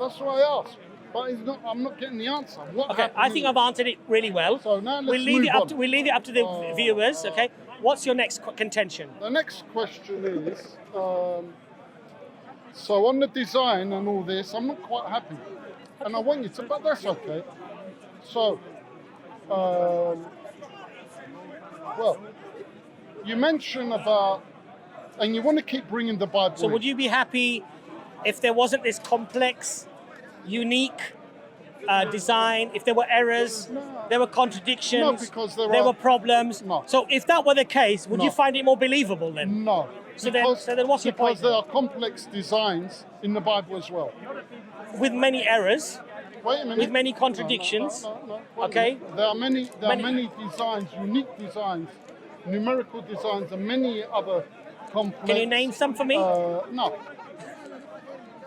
[SPEAKER 1] That's why I asked. But it's not, I'm not getting the answer. What
[SPEAKER 2] Okay,
[SPEAKER 1] happened
[SPEAKER 2] I think I've answered it really well.
[SPEAKER 1] So now let's
[SPEAKER 2] we'll leave
[SPEAKER 1] move
[SPEAKER 2] it up
[SPEAKER 1] on.
[SPEAKER 2] to the viewers. Okay, what's your next contention?
[SPEAKER 1] The next question is, so on the design and all this, I'm not quite happy. And I want you to, but that's okay. So, well, you mentioned about, and you want to keep bringing the Bible
[SPEAKER 2] So
[SPEAKER 1] in.
[SPEAKER 2] would you be happy if there wasn't this complex, unique design, if there were errors, there were contradictions,
[SPEAKER 1] No, because there
[SPEAKER 2] were
[SPEAKER 1] are-
[SPEAKER 2] problems?
[SPEAKER 1] No.
[SPEAKER 2] So if that were the case, would
[SPEAKER 1] No.
[SPEAKER 2] you find it more believable then?
[SPEAKER 1] No.
[SPEAKER 2] So then what's your point
[SPEAKER 1] Because there are complex designs in the Bible as well.
[SPEAKER 2] With many errors,
[SPEAKER 1] Wait a minute.
[SPEAKER 2] with many contradictions,
[SPEAKER 1] No.
[SPEAKER 2] okay?
[SPEAKER 1] There are many designs, unique designs, numerical designs, and many other complex.
[SPEAKER 2] Can you name some for me?
[SPEAKER 1] No.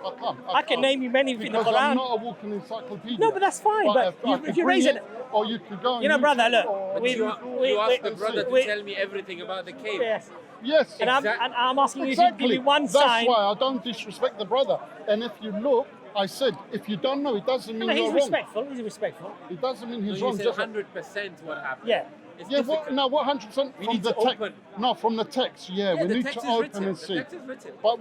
[SPEAKER 1] I can't.
[SPEAKER 2] I can name you many in the
[SPEAKER 1] because
[SPEAKER 2] Quran.
[SPEAKER 1] I'm not a walking encyclopedia.
[SPEAKER 2] No, but that's fine. But
[SPEAKER 1] I
[SPEAKER 2] if
[SPEAKER 1] could
[SPEAKER 2] you
[SPEAKER 1] bring
[SPEAKER 2] raise it,
[SPEAKER 1] or you could go. On
[SPEAKER 2] you know, brother,
[SPEAKER 1] YouTube
[SPEAKER 2] look,
[SPEAKER 1] or-
[SPEAKER 4] But
[SPEAKER 2] we-
[SPEAKER 4] you asked the
[SPEAKER 1] we-
[SPEAKER 4] brother
[SPEAKER 2] we-
[SPEAKER 4] to tell me everything about the cave.
[SPEAKER 2] yes,
[SPEAKER 1] Yes.
[SPEAKER 2] and I'm asking you to
[SPEAKER 1] Exactly.
[SPEAKER 2] give me one
[SPEAKER 1] That's
[SPEAKER 2] sign.
[SPEAKER 1] why I don't disrespect the brother. And if you look, I said, if you don't know, it doesn't mean
[SPEAKER 2] No,
[SPEAKER 1] you're
[SPEAKER 2] he's
[SPEAKER 1] wrong.
[SPEAKER 2] respectful. He's respectful.
[SPEAKER 1] It doesn't mean
[SPEAKER 4] No,
[SPEAKER 1] he's
[SPEAKER 4] you
[SPEAKER 1] wrong.
[SPEAKER 4] said
[SPEAKER 1] Just
[SPEAKER 4] 100% what happened.
[SPEAKER 2] Yeah.
[SPEAKER 4] It's
[SPEAKER 1] yeah,
[SPEAKER 4] difficult.
[SPEAKER 1] what 100%
[SPEAKER 4] We
[SPEAKER 1] from
[SPEAKER 4] need
[SPEAKER 1] the
[SPEAKER 4] to
[SPEAKER 1] text.
[SPEAKER 4] open.
[SPEAKER 1] No, from the text. Yeah,
[SPEAKER 4] Yeah,
[SPEAKER 1] we
[SPEAKER 4] the
[SPEAKER 1] need
[SPEAKER 4] text
[SPEAKER 1] to
[SPEAKER 4] is
[SPEAKER 1] open
[SPEAKER 4] written.
[SPEAKER 1] and
[SPEAKER 4] The
[SPEAKER 1] see.
[SPEAKER 4] text is written.
[SPEAKER 1] But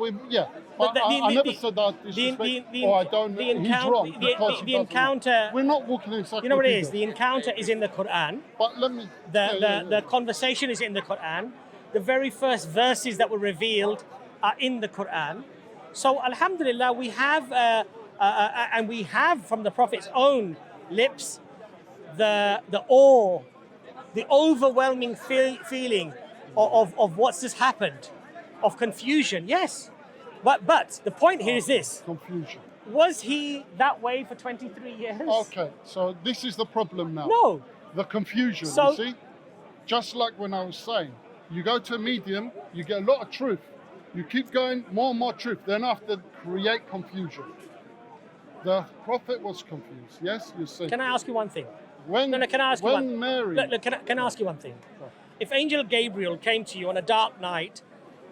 [SPEAKER 2] But
[SPEAKER 1] I never said that I disrespect or I don't. He's wrong because he
[SPEAKER 2] the
[SPEAKER 1] doesn't
[SPEAKER 2] encounter.
[SPEAKER 1] know. We're not walking encyclopedia.
[SPEAKER 2] You know what it is? The encounter is in the Quran.
[SPEAKER 1] But let me.
[SPEAKER 2] The conversation is in the Quran. The very first verses that were revealed are in the Quran. So, alhamdulillah, we have, and we have from the Prophet's own lips, the awe, the overwhelming feeling of what's just happened, of confusion. Yes, but the point here is this:
[SPEAKER 1] Confusion.
[SPEAKER 2] was he that way for 23 years?
[SPEAKER 1] Okay, so this is the problem now.
[SPEAKER 2] No.
[SPEAKER 1] The confusion,
[SPEAKER 2] So-
[SPEAKER 1] you see? Just like when I was saying, you go to a medium, you get a lot of truth. You keep going, more and more truth. Then after, create confusion. The prophet was confused, yes? You see.
[SPEAKER 2] Can I ask you one thing?
[SPEAKER 1] When,
[SPEAKER 2] No, can I ask you
[SPEAKER 1] when
[SPEAKER 2] one?
[SPEAKER 1] Mary...
[SPEAKER 2] Look, can I ask you one thing? If Angel Gabriel came to you on a dark night,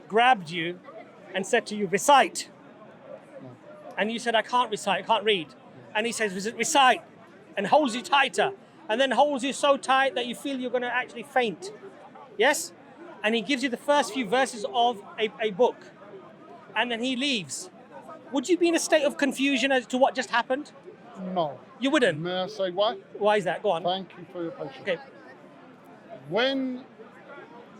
[SPEAKER 2] grabbed you, and said to you, recite, and you said, I can't recite, I can't read, and he says, recite, and holds you tighter, and then holds you so tight that you feel you're going to actually faint, yes? And he gives you the first few verses of a book, and then he leaves. Would you be in a state of confusion as to what just happened?
[SPEAKER 1] No.
[SPEAKER 2] You wouldn't.
[SPEAKER 1] May I say why?
[SPEAKER 2] Why is that? Go on.
[SPEAKER 1] Thank you for your patience.
[SPEAKER 2] Okay.
[SPEAKER 1] When,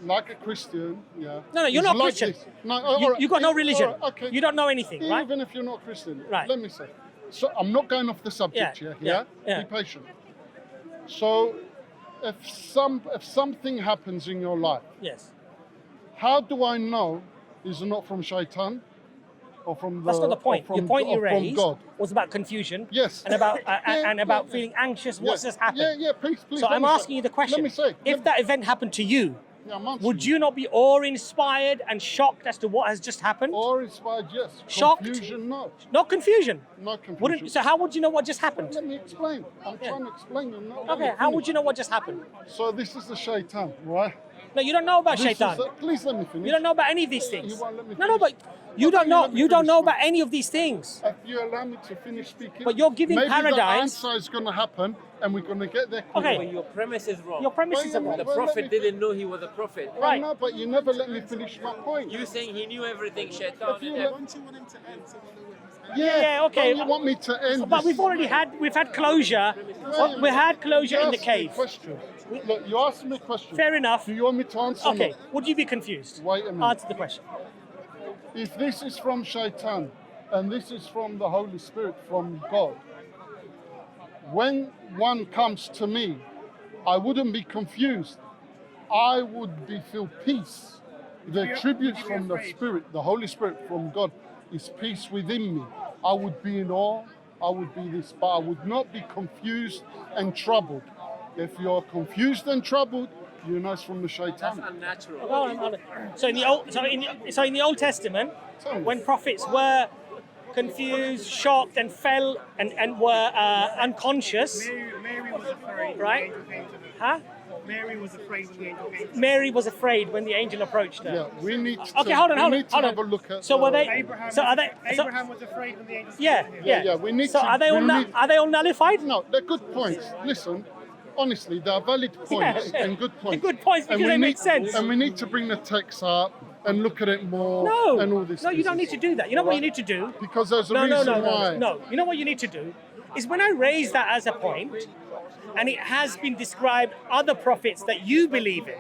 [SPEAKER 1] like a Christian, yeah.
[SPEAKER 2] No, you're
[SPEAKER 1] it's
[SPEAKER 2] not
[SPEAKER 1] like
[SPEAKER 2] Christian.
[SPEAKER 1] this. No,
[SPEAKER 2] You got no religion.
[SPEAKER 1] All right, okay.
[SPEAKER 2] You don't know anything, right?
[SPEAKER 1] Even if you're not Christian,
[SPEAKER 2] Right.
[SPEAKER 1] let me say. So I'm not going off the subject
[SPEAKER 2] Yeah,
[SPEAKER 1] here.
[SPEAKER 2] yeah.
[SPEAKER 1] Be patient. So, if something happens in your life,
[SPEAKER 2] Yes.
[SPEAKER 1] how do I know it's not from Shaitan or from the?
[SPEAKER 2] That's not the point.
[SPEAKER 1] Or from,
[SPEAKER 2] Your point you
[SPEAKER 1] or from
[SPEAKER 2] raised
[SPEAKER 1] God?
[SPEAKER 2] was about confusion.
[SPEAKER 1] Yes.
[SPEAKER 2] And about
[SPEAKER 1] Yeah,
[SPEAKER 2] about
[SPEAKER 1] yeah.
[SPEAKER 2] feeling anxious. What's
[SPEAKER 1] Yeah.
[SPEAKER 2] just happened?
[SPEAKER 1] Yeah, please.
[SPEAKER 2] So
[SPEAKER 1] let
[SPEAKER 2] I'm
[SPEAKER 1] me say-
[SPEAKER 2] asking you the question.
[SPEAKER 1] Let me say.
[SPEAKER 2] If that event happened to you,
[SPEAKER 1] Yeah, I'm answering
[SPEAKER 2] would you not be awe-inspired and shocked as to what has just happened?
[SPEAKER 1] Or inspired, yes.
[SPEAKER 2] Shocked?
[SPEAKER 1] Confusion, no.
[SPEAKER 2] Not confusion.
[SPEAKER 1] Not confusion.
[SPEAKER 2] So how would you know what just happened?
[SPEAKER 1] Let me explain. I'm trying to explain. I'm not
[SPEAKER 2] Okay, how would you know what just happened?
[SPEAKER 1] So this is the Shaitan, right?
[SPEAKER 2] No, you don't know about
[SPEAKER 1] This
[SPEAKER 2] shaitan.
[SPEAKER 1] is please let me finish.
[SPEAKER 2] You don't know about any of these
[SPEAKER 1] You
[SPEAKER 2] things.
[SPEAKER 1] won't let me
[SPEAKER 2] No,
[SPEAKER 1] finish.
[SPEAKER 2] but you don't
[SPEAKER 1] you
[SPEAKER 2] know.
[SPEAKER 1] let me
[SPEAKER 2] You don't
[SPEAKER 1] finish,
[SPEAKER 2] know
[SPEAKER 1] man.
[SPEAKER 2] about any of these things.
[SPEAKER 1] If you allow me to finish speaking,
[SPEAKER 2] But you're giving
[SPEAKER 1] maybe
[SPEAKER 2] paradise-
[SPEAKER 1] the answer is going to happen, and we're going to get there.
[SPEAKER 2] Okay.
[SPEAKER 4] But your premise is wrong.
[SPEAKER 2] Your premises are
[SPEAKER 1] Wait a
[SPEAKER 2] wrong.
[SPEAKER 4] The
[SPEAKER 1] minute.
[SPEAKER 4] prophet didn't know he was a prophet.
[SPEAKER 1] I
[SPEAKER 2] Right.
[SPEAKER 1] know, but you never let me finish my point.
[SPEAKER 4] You saying he knew everything, shaitan.
[SPEAKER 1] If you
[SPEAKER 4] and
[SPEAKER 1] let-
[SPEAKER 4] everything.
[SPEAKER 2] Yeah, okay.
[SPEAKER 1] Don't you want me to end?
[SPEAKER 2] But
[SPEAKER 1] this?
[SPEAKER 2] we've already had closure.
[SPEAKER 1] Wait,
[SPEAKER 2] We had closure
[SPEAKER 1] you
[SPEAKER 2] in the
[SPEAKER 1] asked me a
[SPEAKER 2] cave.
[SPEAKER 1] question. Look, you asked me a question.
[SPEAKER 2] Fair enough.
[SPEAKER 1] Do you want me to answer? or
[SPEAKER 2] Okay.
[SPEAKER 1] not?
[SPEAKER 2] Would you be confused?
[SPEAKER 1] Wait a minute.
[SPEAKER 2] Answer the question.
[SPEAKER 1] If this is from Shaitan and this is from the Holy Spirit, from God, when one comes to me, I wouldn't be confused. I would feel peace. The attributes from the Spirit, the Holy Spirit from God, is peace within me. I would be in awe. I would be this, but I would not be confused and troubled. If you're confused and troubled, you know it's from the
[SPEAKER 4] That's
[SPEAKER 1] Shaitan.
[SPEAKER 4] unnatural.
[SPEAKER 2] Hold on. So in the Old Testament,
[SPEAKER 1] Tell me.
[SPEAKER 2] when prophets were confused, shocked, and fell and were unconscious,
[SPEAKER 3] Mary was afraid.
[SPEAKER 2] Right.
[SPEAKER 3] The angel came to them.
[SPEAKER 2] huh?
[SPEAKER 3] Mary was afraid when the angel came.
[SPEAKER 2] Mary was afraid when the angel approached her.
[SPEAKER 1] Yeah, we need to.
[SPEAKER 2] Okay, hold on.
[SPEAKER 1] Have a look at.
[SPEAKER 2] So were they?
[SPEAKER 3] Abraham,
[SPEAKER 2] So are they? So,
[SPEAKER 3] Abraham was afraid when the angel
[SPEAKER 2] yeah,
[SPEAKER 3] came.
[SPEAKER 2] yeah.
[SPEAKER 1] We need
[SPEAKER 2] So
[SPEAKER 1] to.
[SPEAKER 2] are they all?
[SPEAKER 1] we need-
[SPEAKER 2] Are they all nullified?
[SPEAKER 1] No, they're good points. Listen, honestly, they are valid points
[SPEAKER 2] Yeah.
[SPEAKER 1] and good points.
[SPEAKER 2] They're good points because
[SPEAKER 1] we
[SPEAKER 2] they
[SPEAKER 1] need,
[SPEAKER 2] make sense.
[SPEAKER 1] And we need to bring the text up and look at it more.
[SPEAKER 2] No,
[SPEAKER 1] and all this.
[SPEAKER 2] no, you don't need to do that. You know what you need to do?
[SPEAKER 1] Because there's a
[SPEAKER 2] No,
[SPEAKER 1] reason why.
[SPEAKER 2] no. You know what you need to do is when I raise that as a point, and it has been described other prophets that you believe in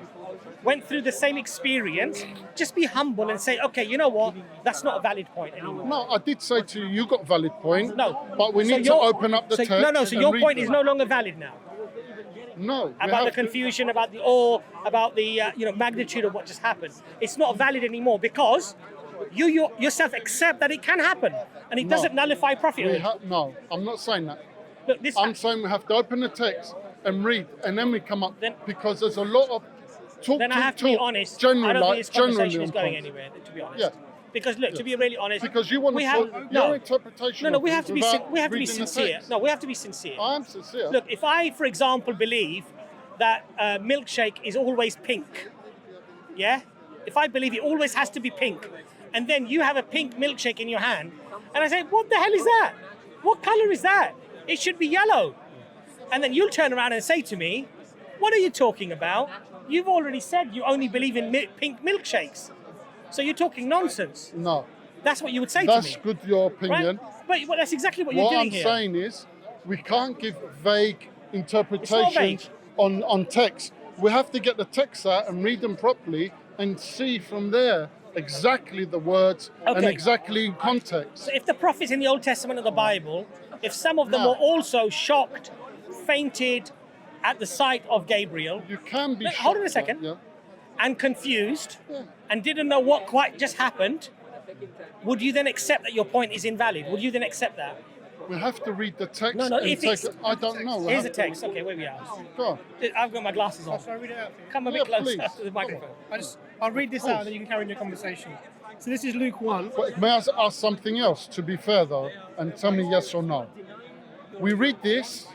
[SPEAKER 2] went through the same experience, just be humble and say, okay, you know what? That's not a valid point anymore.
[SPEAKER 1] No, I did say to you, you got valid point.
[SPEAKER 2] No,
[SPEAKER 1] but we
[SPEAKER 2] So
[SPEAKER 1] need to
[SPEAKER 2] your-
[SPEAKER 1] open up the
[SPEAKER 2] so,
[SPEAKER 1] text.
[SPEAKER 2] No, so
[SPEAKER 1] and
[SPEAKER 2] your
[SPEAKER 1] read
[SPEAKER 2] point
[SPEAKER 1] them.
[SPEAKER 2] is no longer valid now.
[SPEAKER 1] No, we
[SPEAKER 2] About the
[SPEAKER 1] have to-
[SPEAKER 2] confusion, about the awe, about the magnitude of what just happened. It's not valid anymore because you yourself accept that it can happen, and it
[SPEAKER 1] No.
[SPEAKER 2] doesn't nullify prophethood.
[SPEAKER 1] No, I'm not saying that.
[SPEAKER 2] Look, this.
[SPEAKER 1] I'm saying we have to open the text and read, and then we come up
[SPEAKER 2] Then-
[SPEAKER 1] because there's a lot of talk.
[SPEAKER 2] Then I have to be honest.
[SPEAKER 1] Generally,
[SPEAKER 2] I don't think this conversation is
[SPEAKER 1] on
[SPEAKER 2] going
[SPEAKER 1] points.
[SPEAKER 2] anywhere. To be honest.
[SPEAKER 1] Yeah.
[SPEAKER 2] Because look, to be really honest,
[SPEAKER 1] Because you want
[SPEAKER 2] we
[SPEAKER 1] to
[SPEAKER 2] have
[SPEAKER 1] put
[SPEAKER 2] no,
[SPEAKER 1] your interpretation.
[SPEAKER 2] no.
[SPEAKER 1] of
[SPEAKER 2] We have
[SPEAKER 1] things
[SPEAKER 2] to be
[SPEAKER 1] without
[SPEAKER 2] we have to be
[SPEAKER 1] reading the
[SPEAKER 2] sincere.
[SPEAKER 1] text.
[SPEAKER 2] No, we have to be sincere.
[SPEAKER 1] I am sincere.
[SPEAKER 2] Look, if I, for example, believe that milkshake is always pink, yeah? If I believe it always has to be pink, and then you have a pink milkshake in your hand, and I say, what the hell is that? What color is that? It should be yellow. And then you'll turn around and say to me, what are you talking about? You've already said you only believe in pink milkshakes. So you're talking nonsense.
[SPEAKER 1] No,
[SPEAKER 2] That's what you would say
[SPEAKER 1] that's
[SPEAKER 2] to me.
[SPEAKER 1] good. Your opinion.
[SPEAKER 2] Right? But well, that's exactly what you're
[SPEAKER 1] What
[SPEAKER 2] doing
[SPEAKER 1] I'm
[SPEAKER 2] here.
[SPEAKER 1] saying is, we can't give vague interpretations
[SPEAKER 2] vague.
[SPEAKER 1] on text. We have to get the text out and read them properly and see from there exactly the words and
[SPEAKER 2] Okay.
[SPEAKER 1] exactly in context.
[SPEAKER 2] So if the prophets in the Old Testament of the Bible, if some of them
[SPEAKER 1] No.
[SPEAKER 2] were also shocked, fainted at the sight of Gabriel,
[SPEAKER 1] You can be.
[SPEAKER 2] Look, hold on a
[SPEAKER 1] shocked,
[SPEAKER 2] second.
[SPEAKER 1] Yeah.
[SPEAKER 2] and confused,
[SPEAKER 1] Yeah.
[SPEAKER 2] and didn't know what quite just happened, would you then accept that your point is invalid? Would you then accept that?
[SPEAKER 1] We have to read the text.
[SPEAKER 2] No,
[SPEAKER 1] and
[SPEAKER 2] if
[SPEAKER 1] take
[SPEAKER 2] it's-
[SPEAKER 1] it. I don't know. We
[SPEAKER 2] Here's
[SPEAKER 1] have
[SPEAKER 2] the
[SPEAKER 1] to-
[SPEAKER 2] text. Okay, where we are.
[SPEAKER 1] Go on.
[SPEAKER 2] I've got my glasses on.
[SPEAKER 3] Shall I read it out for you?
[SPEAKER 2] Come a
[SPEAKER 1] Yeah,
[SPEAKER 2] bit closer
[SPEAKER 1] please.
[SPEAKER 2] to the microphone.
[SPEAKER 3] I'll read this out and then you can carry on your conversation. So this is Luke 1.
[SPEAKER 1] But may I ask something else, to be fair though, and tell me yes or no? We read this,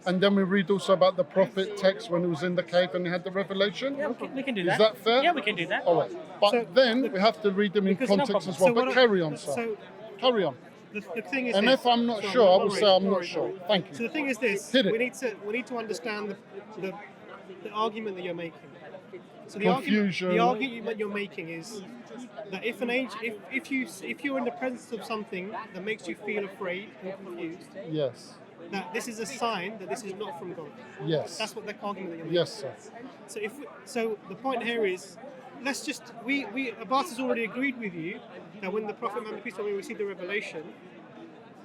[SPEAKER 1] and then we read also about the prophet text when he was in the cave and he had the revelation.
[SPEAKER 2] Yeah, we can do
[SPEAKER 1] Is
[SPEAKER 2] that.
[SPEAKER 1] that fair?
[SPEAKER 2] Yeah, we can do that.
[SPEAKER 1] All right. But
[SPEAKER 3] So,
[SPEAKER 1] then we have to read them in
[SPEAKER 3] because no
[SPEAKER 1] context
[SPEAKER 3] problem.
[SPEAKER 1] as well.
[SPEAKER 3] So
[SPEAKER 1] But
[SPEAKER 3] what
[SPEAKER 1] carry on, sir.
[SPEAKER 3] So
[SPEAKER 1] Carry on.
[SPEAKER 3] the thing is
[SPEAKER 1] And
[SPEAKER 3] this.
[SPEAKER 1] if I'm not
[SPEAKER 3] Sorry,
[SPEAKER 1] sure, I will
[SPEAKER 3] no
[SPEAKER 1] say
[SPEAKER 3] worries,
[SPEAKER 1] I'm
[SPEAKER 3] no
[SPEAKER 1] not
[SPEAKER 3] worries,
[SPEAKER 1] sure.
[SPEAKER 3] no worries.
[SPEAKER 1] Thank you.
[SPEAKER 3] So the thing is this:
[SPEAKER 1] Hit it.
[SPEAKER 3] we need to understand the argument that you're making. So
[SPEAKER 1] Confusion.
[SPEAKER 3] the argument you're making is that if if you're in the presence of something that makes you feel afraid and confused,
[SPEAKER 1] Yes.
[SPEAKER 3] that this is a sign that this is not from God.
[SPEAKER 1] Yes.
[SPEAKER 3] That's what the argument that you're making.
[SPEAKER 1] Yes, sir.
[SPEAKER 3] So the point here is, let's just Abbas has already agreed with you that when the Prophet Muhammad peace be upon him received the revelation,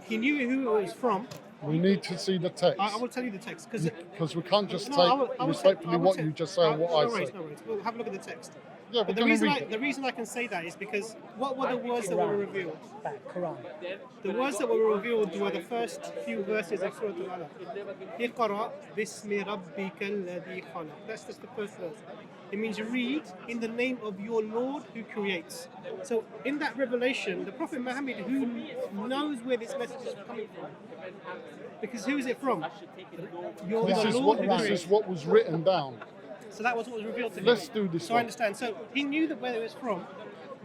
[SPEAKER 3] he knew who it was from.
[SPEAKER 1] We need to see the text.
[SPEAKER 3] I will tell you the text because
[SPEAKER 1] Because we can't just
[SPEAKER 3] no, I
[SPEAKER 1] take
[SPEAKER 3] will
[SPEAKER 1] respectfully what you just say and what I say.
[SPEAKER 3] No worries. We'll have a look at the text.
[SPEAKER 1] Yeah, we're
[SPEAKER 3] But the
[SPEAKER 1] going to
[SPEAKER 3] reason,
[SPEAKER 1] read it.
[SPEAKER 3] the reason I can say that is because what were the words that were revealed?
[SPEAKER 2] Back, Quran.
[SPEAKER 3] The words that were revealed were the first few verses of Surah Al-Alaq. Iqra bismi rabbika alladhi khalaq. That's just the first verse. It means read in the name of your Lord who creates. So in that revelation, the Prophet Muhammad, who knows where this message is coming from, because who is it from? You're
[SPEAKER 1] This
[SPEAKER 3] the
[SPEAKER 1] is
[SPEAKER 3] Lord
[SPEAKER 1] what
[SPEAKER 3] who
[SPEAKER 1] this
[SPEAKER 3] creates.
[SPEAKER 1] is what was written down.
[SPEAKER 3] So that was what was revealed to him.
[SPEAKER 1] Let's do this
[SPEAKER 3] So I
[SPEAKER 1] one.
[SPEAKER 3] understand. So he knew that where it was from.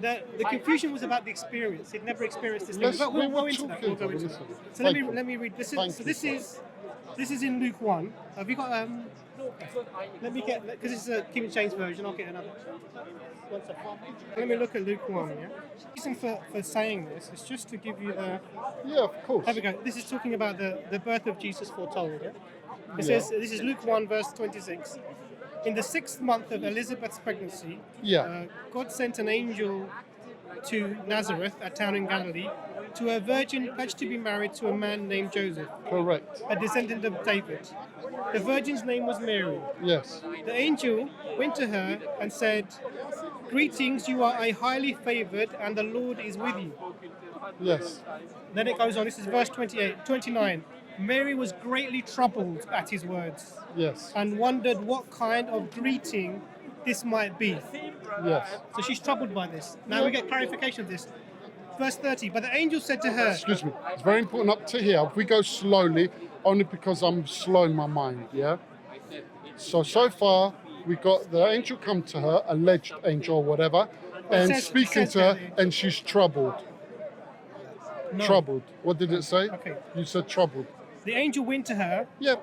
[SPEAKER 3] The confusion was about the experience. He'd never experienced this thing.
[SPEAKER 1] Let's-
[SPEAKER 3] But we'll
[SPEAKER 1] we
[SPEAKER 3] go
[SPEAKER 1] were
[SPEAKER 3] into that.
[SPEAKER 1] talking
[SPEAKER 3] We'll go
[SPEAKER 1] about
[SPEAKER 3] into
[SPEAKER 1] this
[SPEAKER 3] that.
[SPEAKER 1] one.
[SPEAKER 3] So
[SPEAKER 1] Thank you.
[SPEAKER 3] let me read. This
[SPEAKER 1] Thank
[SPEAKER 3] is
[SPEAKER 1] you,
[SPEAKER 3] this is in Luke 1. Have you got Let me get, because it's a King James version. I'll get another. One second. Let me look at Luke 1. Yeah. The reason for saying this is just to give you the.
[SPEAKER 1] Yeah, of course.
[SPEAKER 3] There we go. This is talking about the birth of Jesus foretold. Yeah? It
[SPEAKER 1] Yeah.
[SPEAKER 3] says, this is Luke 1, verse 26. In the 6th month of Elizabeth's pregnancy,
[SPEAKER 1] Yeah.
[SPEAKER 3] God sent an angel to Nazareth, a town in Galilee, to a virgin pledged to be married to a man named Joseph,
[SPEAKER 1] Correct.
[SPEAKER 3] a descendant of David. The virgin's name was Mary.
[SPEAKER 1] Yes.
[SPEAKER 3] The angel went to her and said, "Greetings, you are a highly favored, and the Lord is with you."
[SPEAKER 1] Yes.
[SPEAKER 3] Then it goes on, this is verse 29. Mary was greatly troubled at his words
[SPEAKER 1] Yes.
[SPEAKER 3] and wondered what kind of greeting this might be.
[SPEAKER 1] Yes.
[SPEAKER 3] So she's troubled by this. Now we get clarification of this. Verse 30, but the angel said to her,
[SPEAKER 1] Excuse me. It's very important up to here. If we go slowly, only because I'm slow in my mind, yeah? So far, we got the angel come to her, alleged angel or whatever, and speaking to her, and she's troubled.
[SPEAKER 3] No.
[SPEAKER 1] Troubled. What did it say?
[SPEAKER 3] Okay.
[SPEAKER 1] You said troubled.
[SPEAKER 3] The angel went to her
[SPEAKER 1] Yeah.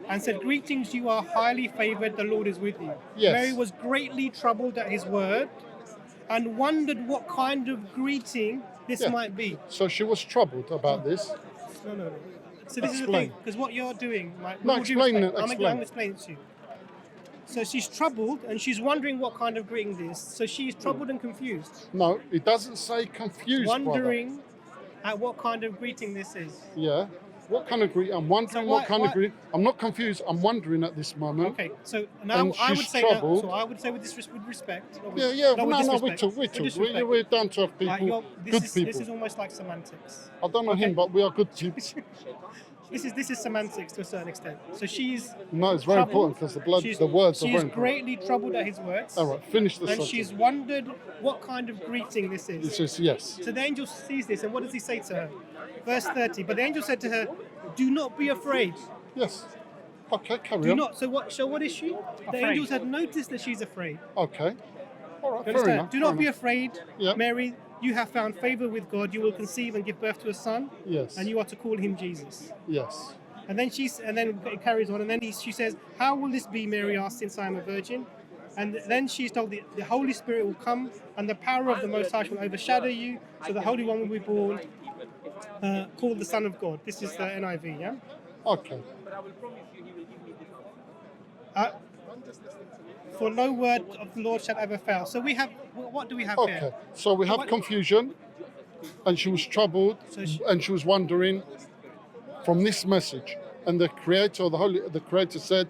[SPEAKER 3] and said, "Greetings, you are highly favored, the Lord is with you."
[SPEAKER 1] Yes.
[SPEAKER 3] Mary was greatly troubled at his word and wondered what kind of greeting this
[SPEAKER 1] Yeah.
[SPEAKER 3] might be.
[SPEAKER 1] So she was troubled about this.
[SPEAKER 3] No. So this is the
[SPEAKER 1] Explain.
[SPEAKER 3] thing, because what you're doing, like,
[SPEAKER 1] No,
[SPEAKER 3] with all due
[SPEAKER 1] explain
[SPEAKER 3] respect,
[SPEAKER 1] it,
[SPEAKER 3] I'm
[SPEAKER 1] explain.
[SPEAKER 3] going to explain it to you. So she's troubled and she's wondering what kind of greeting this. So she's troubled and confused,
[SPEAKER 1] No, it doesn't say confused,
[SPEAKER 3] wondering at what kind of greeting this is.
[SPEAKER 1] brother. Yeah. What kind of greeting? I'm wondering
[SPEAKER 3] So
[SPEAKER 1] what
[SPEAKER 3] why-
[SPEAKER 1] kind
[SPEAKER 3] why-
[SPEAKER 1] of greeting. I'm not confused. I'm wondering at this moment.
[SPEAKER 3] Okay, so now
[SPEAKER 1] And
[SPEAKER 3] I would
[SPEAKER 1] she's
[SPEAKER 3] say
[SPEAKER 1] troubled.
[SPEAKER 3] so I would say with respect. Not with,
[SPEAKER 1] Yeah, yeah.
[SPEAKER 3] not with
[SPEAKER 1] No, we
[SPEAKER 3] disrespect.
[SPEAKER 1] talk.
[SPEAKER 3] With disrespect.
[SPEAKER 1] We're down to earth
[SPEAKER 3] Like,
[SPEAKER 1] people,
[SPEAKER 3] this
[SPEAKER 1] good
[SPEAKER 3] is
[SPEAKER 1] people.
[SPEAKER 3] this is almost like semantics.
[SPEAKER 1] I don't know
[SPEAKER 3] okay.
[SPEAKER 1] him, but we are good people.
[SPEAKER 3] This is semantics to a certain extent. So she's
[SPEAKER 1] No, it's very
[SPEAKER 3] troubled.
[SPEAKER 1] important because the
[SPEAKER 3] She's-
[SPEAKER 1] words are
[SPEAKER 3] She's
[SPEAKER 1] very important.
[SPEAKER 3] greatly troubled at his words.
[SPEAKER 1] All right, finish the
[SPEAKER 3] And
[SPEAKER 1] subject.
[SPEAKER 3] she's wondered what kind of greeting this
[SPEAKER 1] It
[SPEAKER 3] is.
[SPEAKER 1] says yes.
[SPEAKER 3] So the angel sees this, and what does he say to her? Verse 30. But the angel said to her, "Do not be afraid.
[SPEAKER 1] Yes. Okay, carry
[SPEAKER 3] Do
[SPEAKER 1] on.
[SPEAKER 3] not." So what is she? The
[SPEAKER 2] Afraid.
[SPEAKER 3] angels had noticed that she's afraid.
[SPEAKER 1] Okay. All right,
[SPEAKER 3] You
[SPEAKER 1] fair
[SPEAKER 3] understand?
[SPEAKER 1] enough.
[SPEAKER 3] Do not
[SPEAKER 1] fair
[SPEAKER 3] be
[SPEAKER 1] enough.
[SPEAKER 3] afraid,
[SPEAKER 1] Yeah.
[SPEAKER 3] Mary. You have found favor with God. You will conceive and give birth to a son,
[SPEAKER 1] Yes.
[SPEAKER 3] and you are to call him Jesus.
[SPEAKER 1] Yes.
[SPEAKER 3] And then it carries on, and then she says, "How will this be?" Mary asked, "since I am a virgin." And then she's told the Holy Spirit will come, and the power of the Most High will overshadow you. So the Holy One will be born, called the Son of God. This is the NIV, yeah.
[SPEAKER 1] Okay.
[SPEAKER 3] For no word of the Lord shall ever fail. So we have, what do we have
[SPEAKER 1] Okay.
[SPEAKER 3] here?
[SPEAKER 1] So we have
[SPEAKER 3] What-
[SPEAKER 1] confusion, and she was troubled, and she was wondering from this message. And the Creator, the Creator said,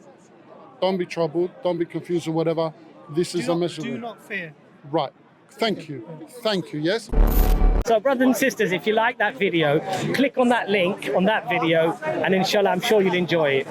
[SPEAKER 1] "Don't be troubled, don't be confused, or whatever. This is a message."
[SPEAKER 3] Do not fear.
[SPEAKER 1] Right. Thank you. Thank you. Yes.
[SPEAKER 2] So brothers and sisters, if you like that video, click on that link on that video, and inshallah I'm sure you'll enjoy it.